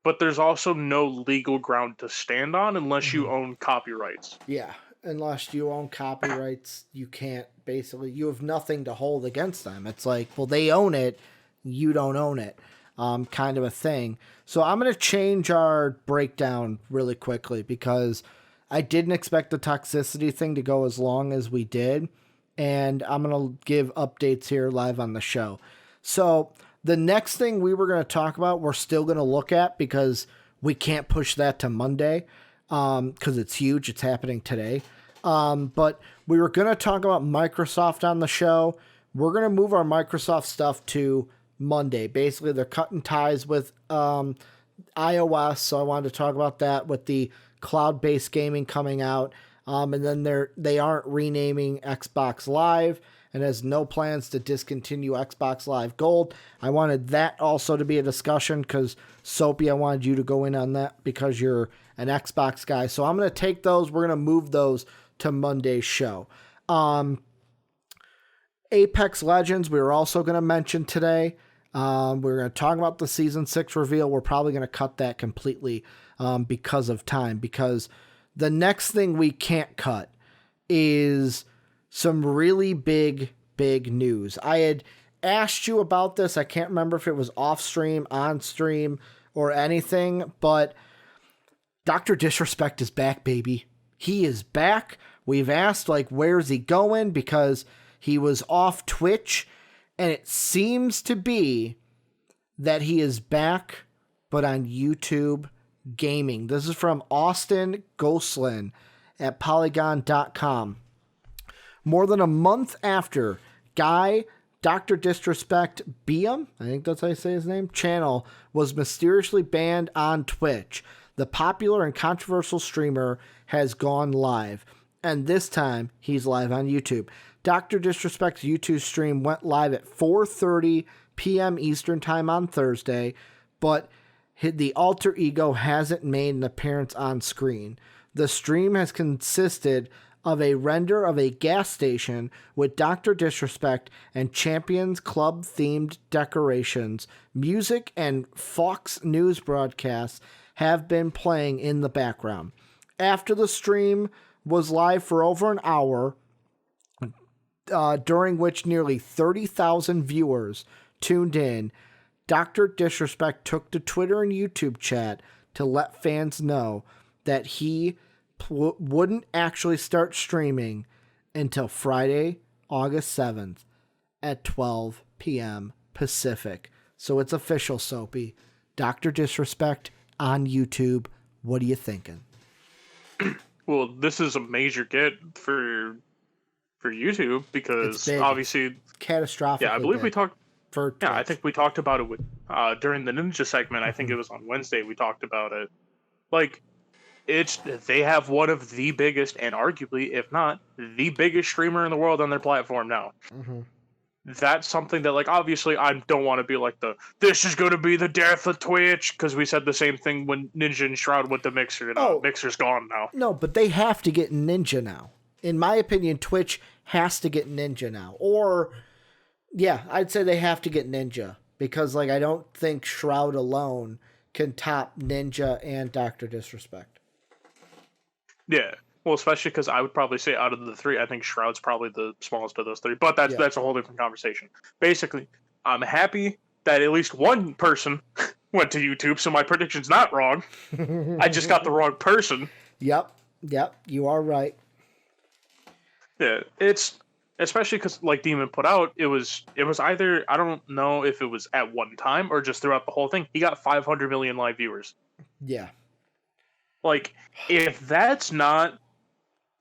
But there's also no legal ground to stand on unless you own copyrights. Yeah, unless you own copyrights, you can't, basically, you have nothing to hold against them. It's like, well, they own it, you don't own it, kind of a thing. So I'm going to change our breakdown really quickly, because I didn't expect the toxicity thing to go as long as we did. And I'm going to give updates here live on the show. So the next thing we were going to talk about, we're still going to look at, because we can't push that to Monday, because it's huge. It's happening today. But we were going to talk about Microsoft on the show. We're going to move our Microsoft stuff to Monday. Basically, they're cutting ties with iOS, so I wanted to talk about that with the cloud-based gaming coming out. And then they aren't renaming Xbox Live, and has no plans to discontinue Xbox Live Gold. I wanted that also to be a discussion, because Soapy, I wanted you to go in on that because you're an Xbox guy. So I'm going to take those. We're going to move those to Monday's show. Apex Legends, we were also going to mention today. We're going to talk about the Season 6 reveal. We're probably going to cut that completely because of time, because the next thing we can't cut is some really big news. I had asked you about this. I can't remember if it was off stream, on stream, or anything, but DrDisrespect is back, baby. He is back. We've asked, like, where's he going? Because he was off Twitch, And it seems to be that he is back, but on YouTube gaming. This is from Austen Goslin at Polygon.com. More than a month after Guy DrDisrespect Beam, I think that's how you say his name, channel was mysteriously banned on Twitch, the popular and controversial streamer has gone live. And this time, he's live on YouTube. DrDisrespect's YouTube stream went live at 4:30 p.m. Eastern Time on Thursday, but the alter ego hasn't made an appearance on screen. The stream has consisted of a render of a gas station with DrDisrespect and Champions Club-themed decorations. Music and Fox News broadcasts have been playing in the background. After the stream was live for over an hour, during which nearly 30,000 viewers tuned in, DrDisrespect took to Twitter and YouTube chat to let fans know that he wouldn't actually start streaming until Friday, August 7th at 12 p.m. Pacific. So it's official, Soapy. DrDisrespect on YouTube. What are you thinking? Well, this is a major get for YouTube because obviously catastrophic. Yeah, I believe we talked for Twitch. I think we talked about it with during the Ninja segment. I think it was on Wednesday we talked about it. Like, they have one of the biggest and arguably, if not the biggest streamer in the world on their platform now. Mm-hmm. That's something that, like, obviously I don't want to be like this is going to be the death of Twitch, because we said the same thing when Ninja and Shroud went to Mixer. Mixer's gone now. No, but they have to get Ninja now. In my opinion, Twitch has to get Ninja now. Or, yeah, I'd say they have to get Ninja. Because, like, I don't think Shroud alone can top Ninja and DrDisrespect. Yeah. Well, especially because I would probably say out of the three, I think Shroud's probably the smallest of those three. But that's a whole different conversation. Basically, I'm happy that at least one person went to YouTube, so my prediction's not wrong. I just got the wrong person. Yep, you are right. Yeah, it's especially because, like Demon put out, it was either, I don't know if it was at one time or just throughout the whole thing. He got 500 million live viewers. Yeah. Like, if that's not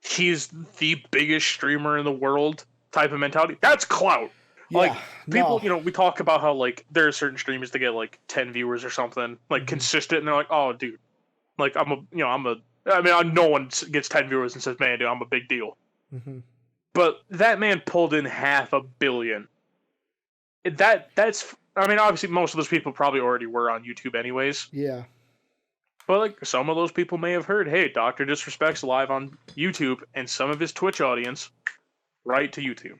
he's the biggest streamer in the world type of mentality, that's clout. Yeah, like, people, we talk about how, like, there are certain streamers that get, like, 10 viewers or something, like, consistent, and they're like, oh, dude, like, no one gets 10 viewers and says, man, dude, I'm a big deal. Mm-hmm. But that man pulled in 500 million. That's, obviously, most of those people probably already were on YouTube anyways. Yeah. But, like, some of those people may have heard, hey, DrDisrespect's live on YouTube, and some of his Twitch audience right to YouTube.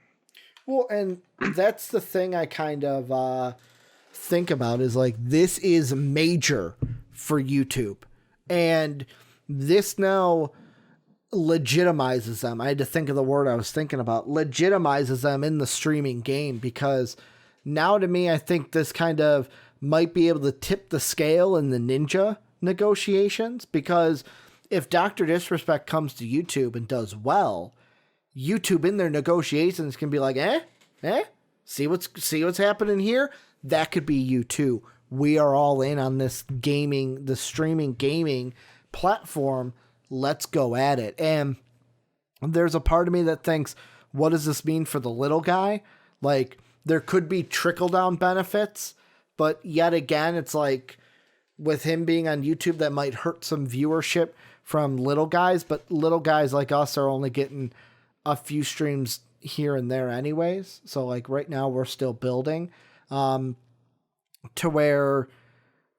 Well, and that's the thing I kind of think about is, like, this is major for YouTube. And this now legitimizes them. I had to think of the word I was thinking about. Legitimizes them in the streaming game, because now, to me, I think this kind of might be able to tip the scale in the Ninja negotiations, because if DrDisrespect comes to YouTube and does well, YouTube in their negotiations can be like, see what's happening here? That could be you too. We are all in on this gaming, the streaming gaming platform. Let's go at it. And there's a part of me that thinks, what does this mean for the little guy? Like, there could be trickle-down benefits, but yet again, it's like, with him being on YouTube, that might hurt some viewership from little guys, but little guys like us are only getting a few streams here and there anyways. So, like, right now we're still building, to where,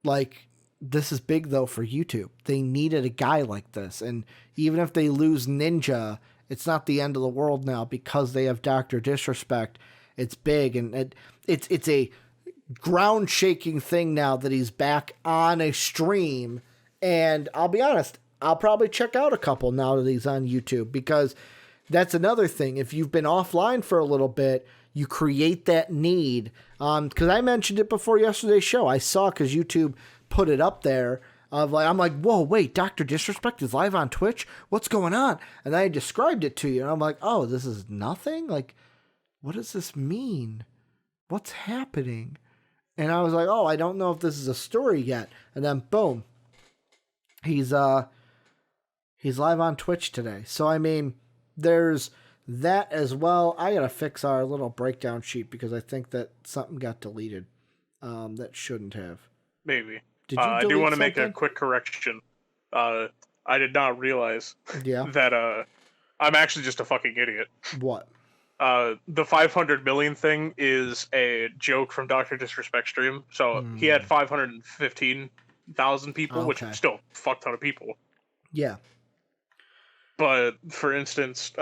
like, this is big though for YouTube. They needed a guy like this. And even if they lose Ninja, it's not the end of the world now, because they have DrDisrespect. It's big, and it's a ground shaking thing now that he's back on a stream. And I'll be honest, I'll probably check out a couple now that he's on YouTube, because that's another thing. If you've been offline for a little bit, you create that need. Because I mentioned it before yesterday's show. I saw, because YouTube put it up there, of like, I'm like, whoa, wait, DrDisrespect is live on Twitch? What's going on? And I described it to you, and I'm like, oh, this is nothing? Like, what does this mean? What's happening? And I was like, oh, I don't know if this is a story yet. And then boom, he's live on Twitch today. So I mean, there's that as well. I gotta fix our little breakdown sheet because I think that something got deleted that shouldn't have. Maybe. Did you I do want to make a something? quick correction. I did not realize Yeah. that I'm actually just a fucking idiot. What? The 500 million thing is a joke from DrDisrespect stream. So he had 515,000 people, which Okay. still a fuck ton of people. Yeah. But for instance,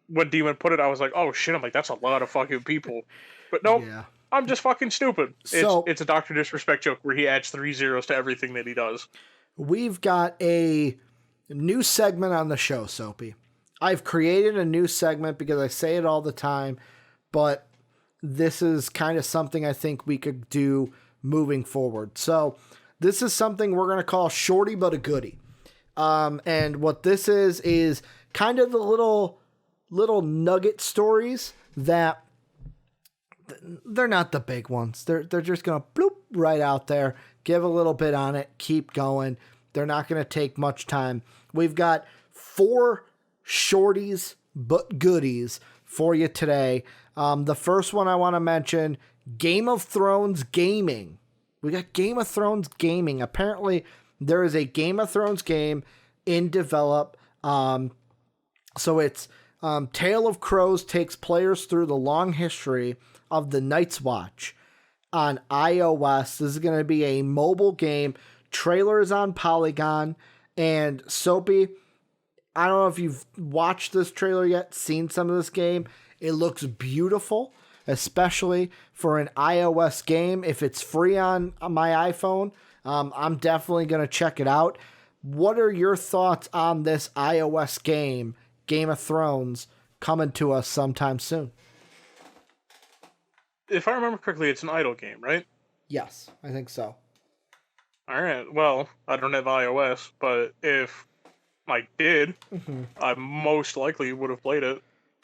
when Demon put it, I was like, oh shit, I'm like, that's a lot of fucking people. But nope, Yeah. I'm just fucking stupid. So- It's a DrDisrespect joke where he adds 3 zeros to everything that he does. We've got a new segment on the show, Soapy. I've created a new segment because I say it all the time, but this is kind of something I think we could do moving forward. So this is something we're going to call Shorty But A Goodie. And what this is kind of the little nugget stories that they're not the big ones. They're just going to bloop right out there, give a little bit on it, keep going. They're not going to take much time. We've got 4 shorties but goodies for you today. The first one I want to mention, Game of Thrones gaming. We got Game of Thrones gaming. Apparently, there is a Game of Thrones game in develop. So it's Tale of Crows takes players through the long history of the Night's Watch on iOS. This is going to be a mobile game. Trailer is on Polygon. And Soapy, I don't know if you've watched this trailer yet, seen some of this game. It looks beautiful, especially for an iOS game. If it's free on my iPhone, I'm definitely going to check it out. What are your thoughts on this iOS game, Game of Thrones, coming to us sometime soon? If I remember correctly, it's an idle game, right? Yes, I think so. Alright, well, I don't have iOS, but if I did, I most likely would have played it.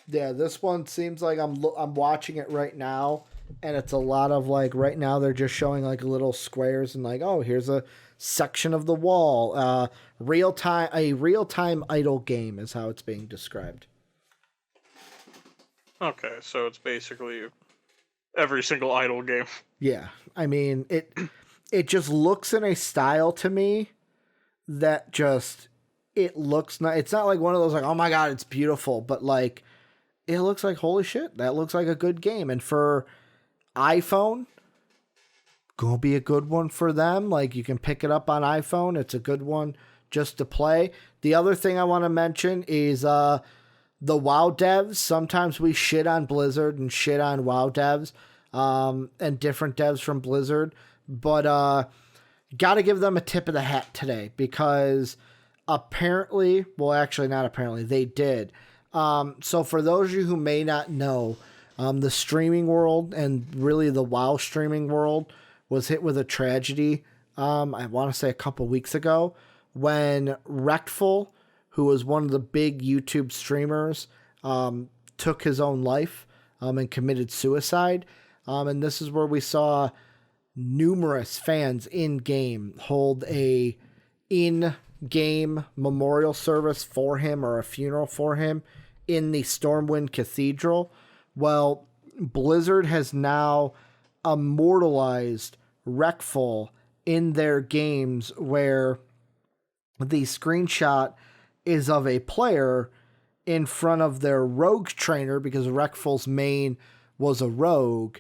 Yeah, this one seems like I'm watching it right now, and it's a lot of like right now they're just showing like little squares and like, oh, here's a section of the wall. A real time idle game is how it's being described. Okay, so it's basically every single idle game. Yeah, I mean it just looks in a style to me that just it looks not. It's not like one of those like, oh my god, it's beautiful, but like it looks like holy shit, that looks like a good game. And for iPhone, gonna be a good one for them. Like you can pick it up on iPhone. It's a good one just to play. The other thing I want to mention is the WoW devs. Sometimes we shit on Blizzard and shit on WoW devs and different devs from Blizzard. But got to give them a tip of the hat today because apparently, well, actually not apparently, they did. So for those of you who may not know, the streaming world and really the WoW streaming world was hit with a tragedy. I want to say a couple weeks ago when Rectful, who was one of the big YouTube streamers, took his own life and committed suicide. And this is where we saw numerous fans in-game hold a in-game memorial service for him or a funeral for him in the Stormwind Cathedral. Well, Blizzard has now immortalized Rectful in their games where the screenshot is of a player in front of their rogue trainer because Rectful's main was a rogue.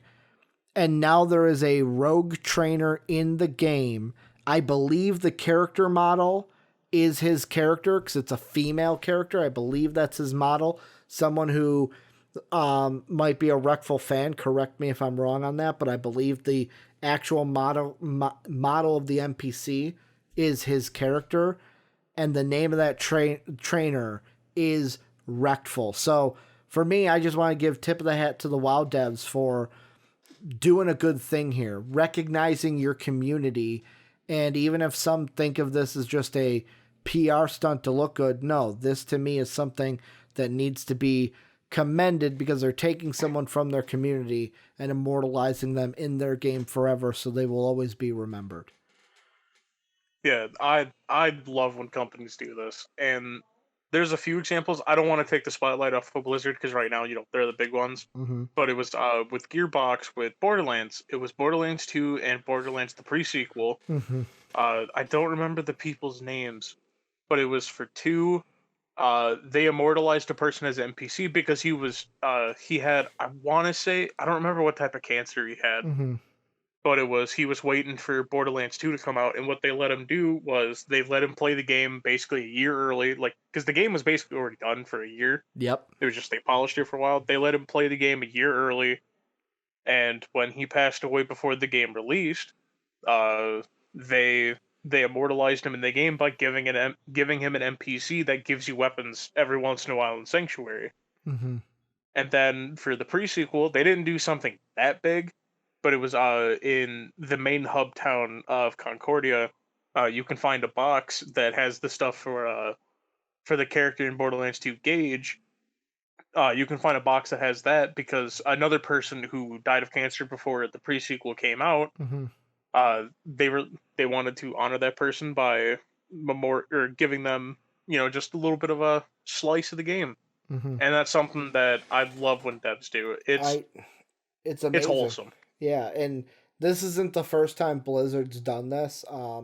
And now there is a rogue trainer in the game. I believe the character model is his character because it's a female character. I believe that's his model. Someone who might be a Rectful fan, correct me if I'm wrong on that, but I believe the actual model of the NPC is his character, and the name of that trainer is Rectful. So for me, I just want to give tip of the hat to the WoW devs for doing a good thing here, recognizing your community. And even if some think of this as just a PR stunt to look good, no, this to me is something that needs to be commended because they're taking someone from their community and immortalizing them in their game forever, so they will always be remembered. Yeah, I love when companies do this, and there's a few examples. I don't want to take the spotlight off of Blizzard because right now, they're the big ones. Mm-hmm. But it was with Gearbox with Borderlands. It was Borderlands 2 and Borderlands the pre-sequel. Mm-hmm. I don't remember the people's names, but it was for 2. They immortalized a person as an NPC because he had, I want to say, I don't remember what type of cancer he had. Mm-hmm. But he was waiting for Borderlands 2 to come out, and what they let him do was they let him play the game basically a year early, like, because the game was basically already done for a year. Yep. It was just they polished it for a while. They let him play the game a year early, and when he passed away before the game released, they immortalized him in the game by giving him an NPC that gives you weapons every once in a while in Sanctuary. Mm-hmm. And then for the pre-sequel, they didn't do something that big, but it was in the main hub town of Concordia. You can find a box that has the stuff for the character in Borderlands 2, Gage. You can find a box that has that because another person who died of cancer before the pre-sequel came out, Mm-hmm. They wanted to honor that person by giving them, just a little bit of a slice of the game. Mm-hmm. And that's something that I love when devs do. It's amazing. It's wholesome. Yeah, and this isn't the first time Blizzard's done this. I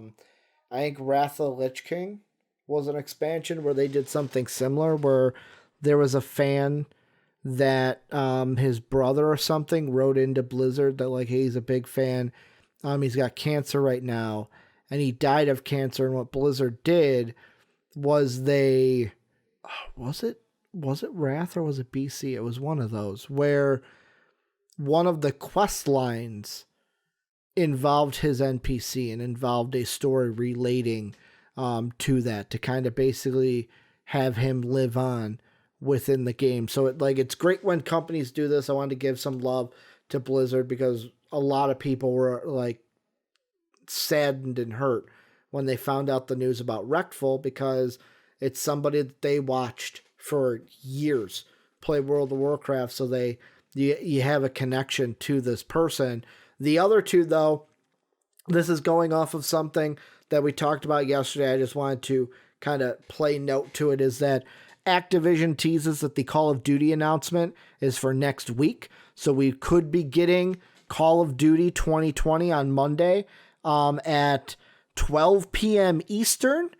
think Wrath of the Lich King was an expansion where they did something similar, where there was a fan that his brother or something wrote into Blizzard that, like, hey, he's a big fan. He's got cancer right now, and he died of cancer. And what Blizzard did was was it Wrath or was it BC? It was one of those where one of the quest lines involved his NPC and involved a story relating to that, to kind of basically have him live on within the game. So it's great when companies do this. I wanted to give some love to Blizzard because a lot of people were like saddened and hurt when they found out the news about Wreckful, because it's somebody that they watched for years play World of Warcraft, so you have a connection to this person. The other two, though, this is going off of something that we talked about yesterday. I just wanted to kind of play note to it, is that Activision teases that the Call of Duty announcement is for next week. So we could be getting Call of Duty 2020 on Monday at 12 p.m. Eastern.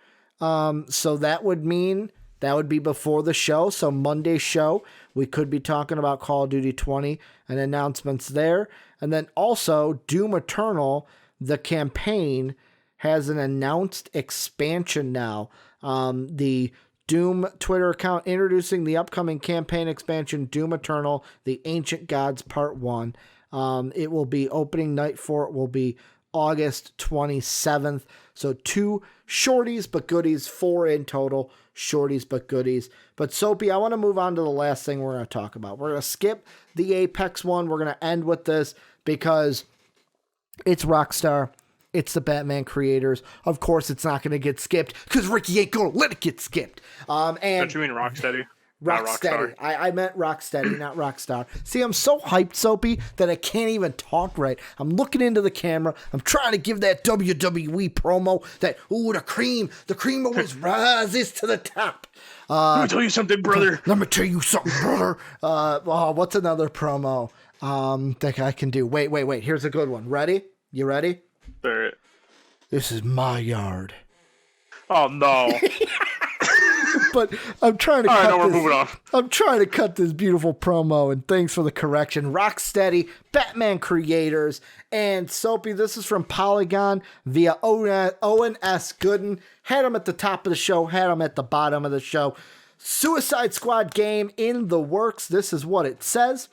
So that would mean that would be before the show. So Monday's show, we could be talking about Call of Duty 20 and announcements there. And then also Doom Eternal, the campaign, has an announced expansion now. The Doom Twitter account introducing the upcoming campaign expansion, Doom Eternal, The Ancient Gods Part 1. It will be opening night for it will be August 27th. So 2 shorties but goodies, 4 in total, shorties but goodies. But Soapy, I want to move on to the last thing we're going to talk about. We're going to skip the Apex one. We're going to end with this because it's Rockstar. It's the Batman creators. Of course, it's not going to get skipped because Ricky ain't going to let it get skipped. Don't you mean Rocksteady? Rocksteady. I meant Rocksteady, not Rockstar. See, I'm so hyped, Soapy, that I can't even talk right. I'm looking into the camera. I'm trying to give that WWE promo that, ooh, the cream always rises to the top. Let me tell you something, brother. Let me tell you something, brother. What's another promo that I can do? Wait. Here's a good one. Ready? You ready? All right. This is my yard. Oh, no. But I'm trying to we're moving on. I'm trying to cut this beautiful promo, and thanks for the correction. Rocksteady, Batman creators, and Soapy, this is from Polygon via Owen S. Gooden. Had him at the top of the show, had him at the bottom of the show. Suicide Squad game in the works. This is what it says.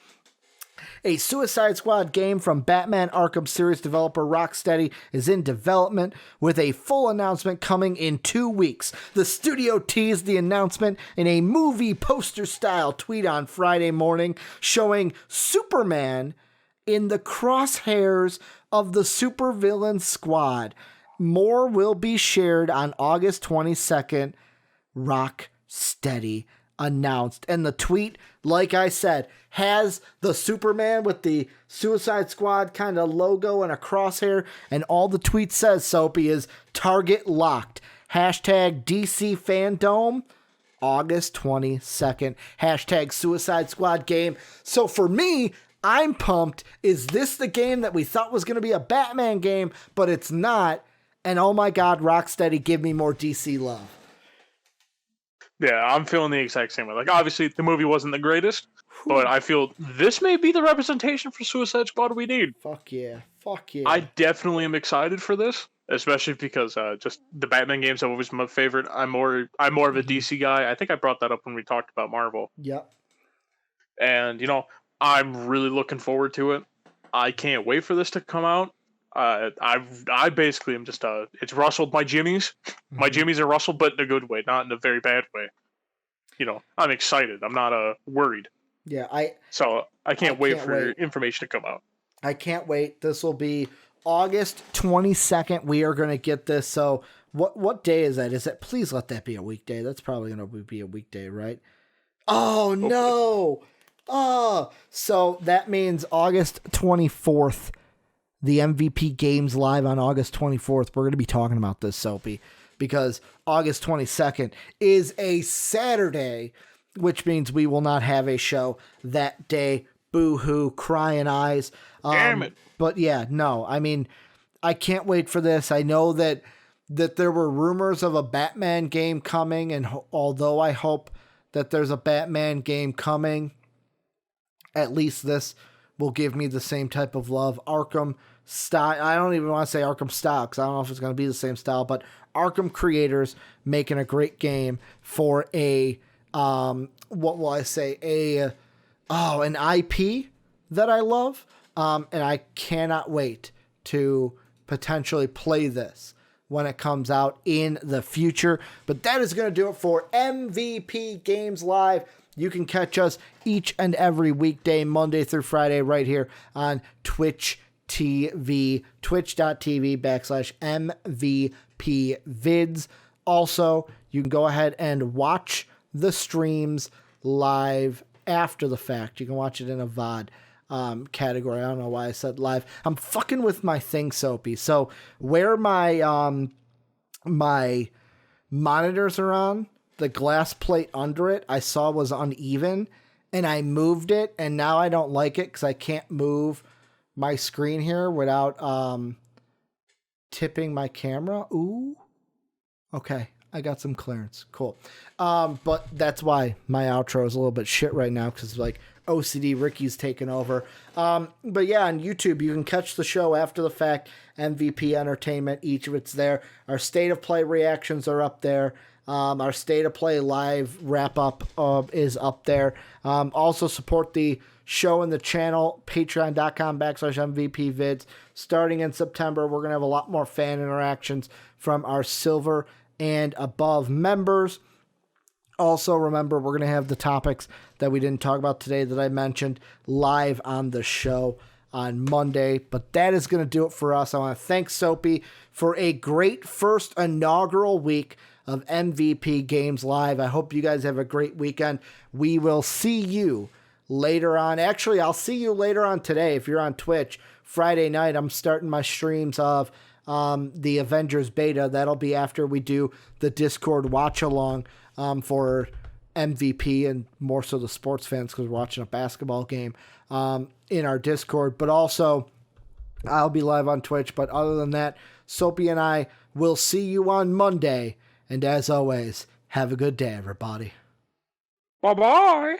A Suicide Squad game from Batman Arkham series developer Rocksteady is in development, with a full announcement coming in 2 weeks. The studio teased the announcement in a movie poster-style tweet on Friday morning, showing Superman in the crosshairs of the supervillain squad. More will be shared on August 22nd. Rocksteady announced. And the tweet, like I said, has the Superman with the Suicide Squad kind of logo and a crosshair. And all the tweet says, Soapy, is target locked. Hashtag DC Fandom, August 22nd. Hashtag Suicide Squad game. So for me, I'm pumped. Is this the game that we thought was going to be a Batman game, but it's not? And oh my God, Rocksteady, give me more DC love. Yeah, I'm feeling the exact same way. Like, obviously, the movie wasn't the greatest, but I feel this may be the representation for Suicide Squad we need. Fuck yeah. Fuck yeah. I definitely am excited for this, especially because just the Batman games have always been my favorite. I'm more of a DC guy. I think I brought that up when we talked about Marvel. Yep. And, you know, I'm really looking forward to it. I can't wait for this to come out. I basically am just it's rustled my jimmies. My jimmies are rustled, but in a good way, not in a very bad way. You know, I'm excited. I'm not worried. Yeah, I can't wait for information to come out. I can't wait. This will be August 22nd. We are going to get this. So what day is that? Is it? Please let that be a weekday. That's probably going to be a weekday, right? Oh no. Oh, so that means August 24th. The MVP Games Live on August 24th. We're going to be talking about this, Soapy, because August 22nd is a Saturday, which means we will not have a show that day. Boo-hoo, crying eyes. Damn it. But yeah, no, I mean, I can't wait for this. I know that there were rumors of a Batman game coming, and although I hope that there's a Batman game coming, at least this will give me the same type of love. Arkham style. I don't even want to say Arkham style because I don't know if it's going to be the same style, but Arkham creators making a great game for a, what will I say? An IP that I love. And I cannot wait to potentially play this when it comes out in the future. But that is going to do it for MVP Games Live. You can catch us each and every weekday, Monday through Friday, right here on Twitch TV, twitch.tv/MVP vids. Also, you can go ahead and watch the streams live after the fact. You can watch it in a VOD category. I don't know why I said live. I'm fucking with my thing, Soapy. So where my my monitors are on, the glass plate under it, I saw was uneven, and I moved it, and now I don't like it because I can't move my screen here without tipping my camera. Ooh. Okay. I got some clearance. Cool. But that's why my outro is a little bit shit right now because like OCD Ricky's taken over. But yeah, on YouTube, you can catch the show after the fact. MVP Entertainment, each of it's there. Our State of Play reactions are up there. Our State of Play live wrap up is up there. Also support the show and the channel, patreon.com/MVP vids. Starting in September, we're going to have a lot more fan interactions from our silver and above members. Also, remember, we're going to have the topics that we didn't talk about today that I mentioned live on the show on Monday. But that is going to do it for us. I want to thank Soapy for a great first inaugural week of MVP Games Live. I hope you guys have a great weekend. We will see you later on. Actually, I'll see you later on today if you're on Twitch. Friday night, I'm starting my streams of the Avengers beta. That'll be after we do the Discord watch along for MVP and more so the sports fans because we're watching a basketball game in our Discord. But also, I'll be live on Twitch. But other than that, Soapy and I will see you on Monday. And as always, have a good day, everybody. Bye-bye.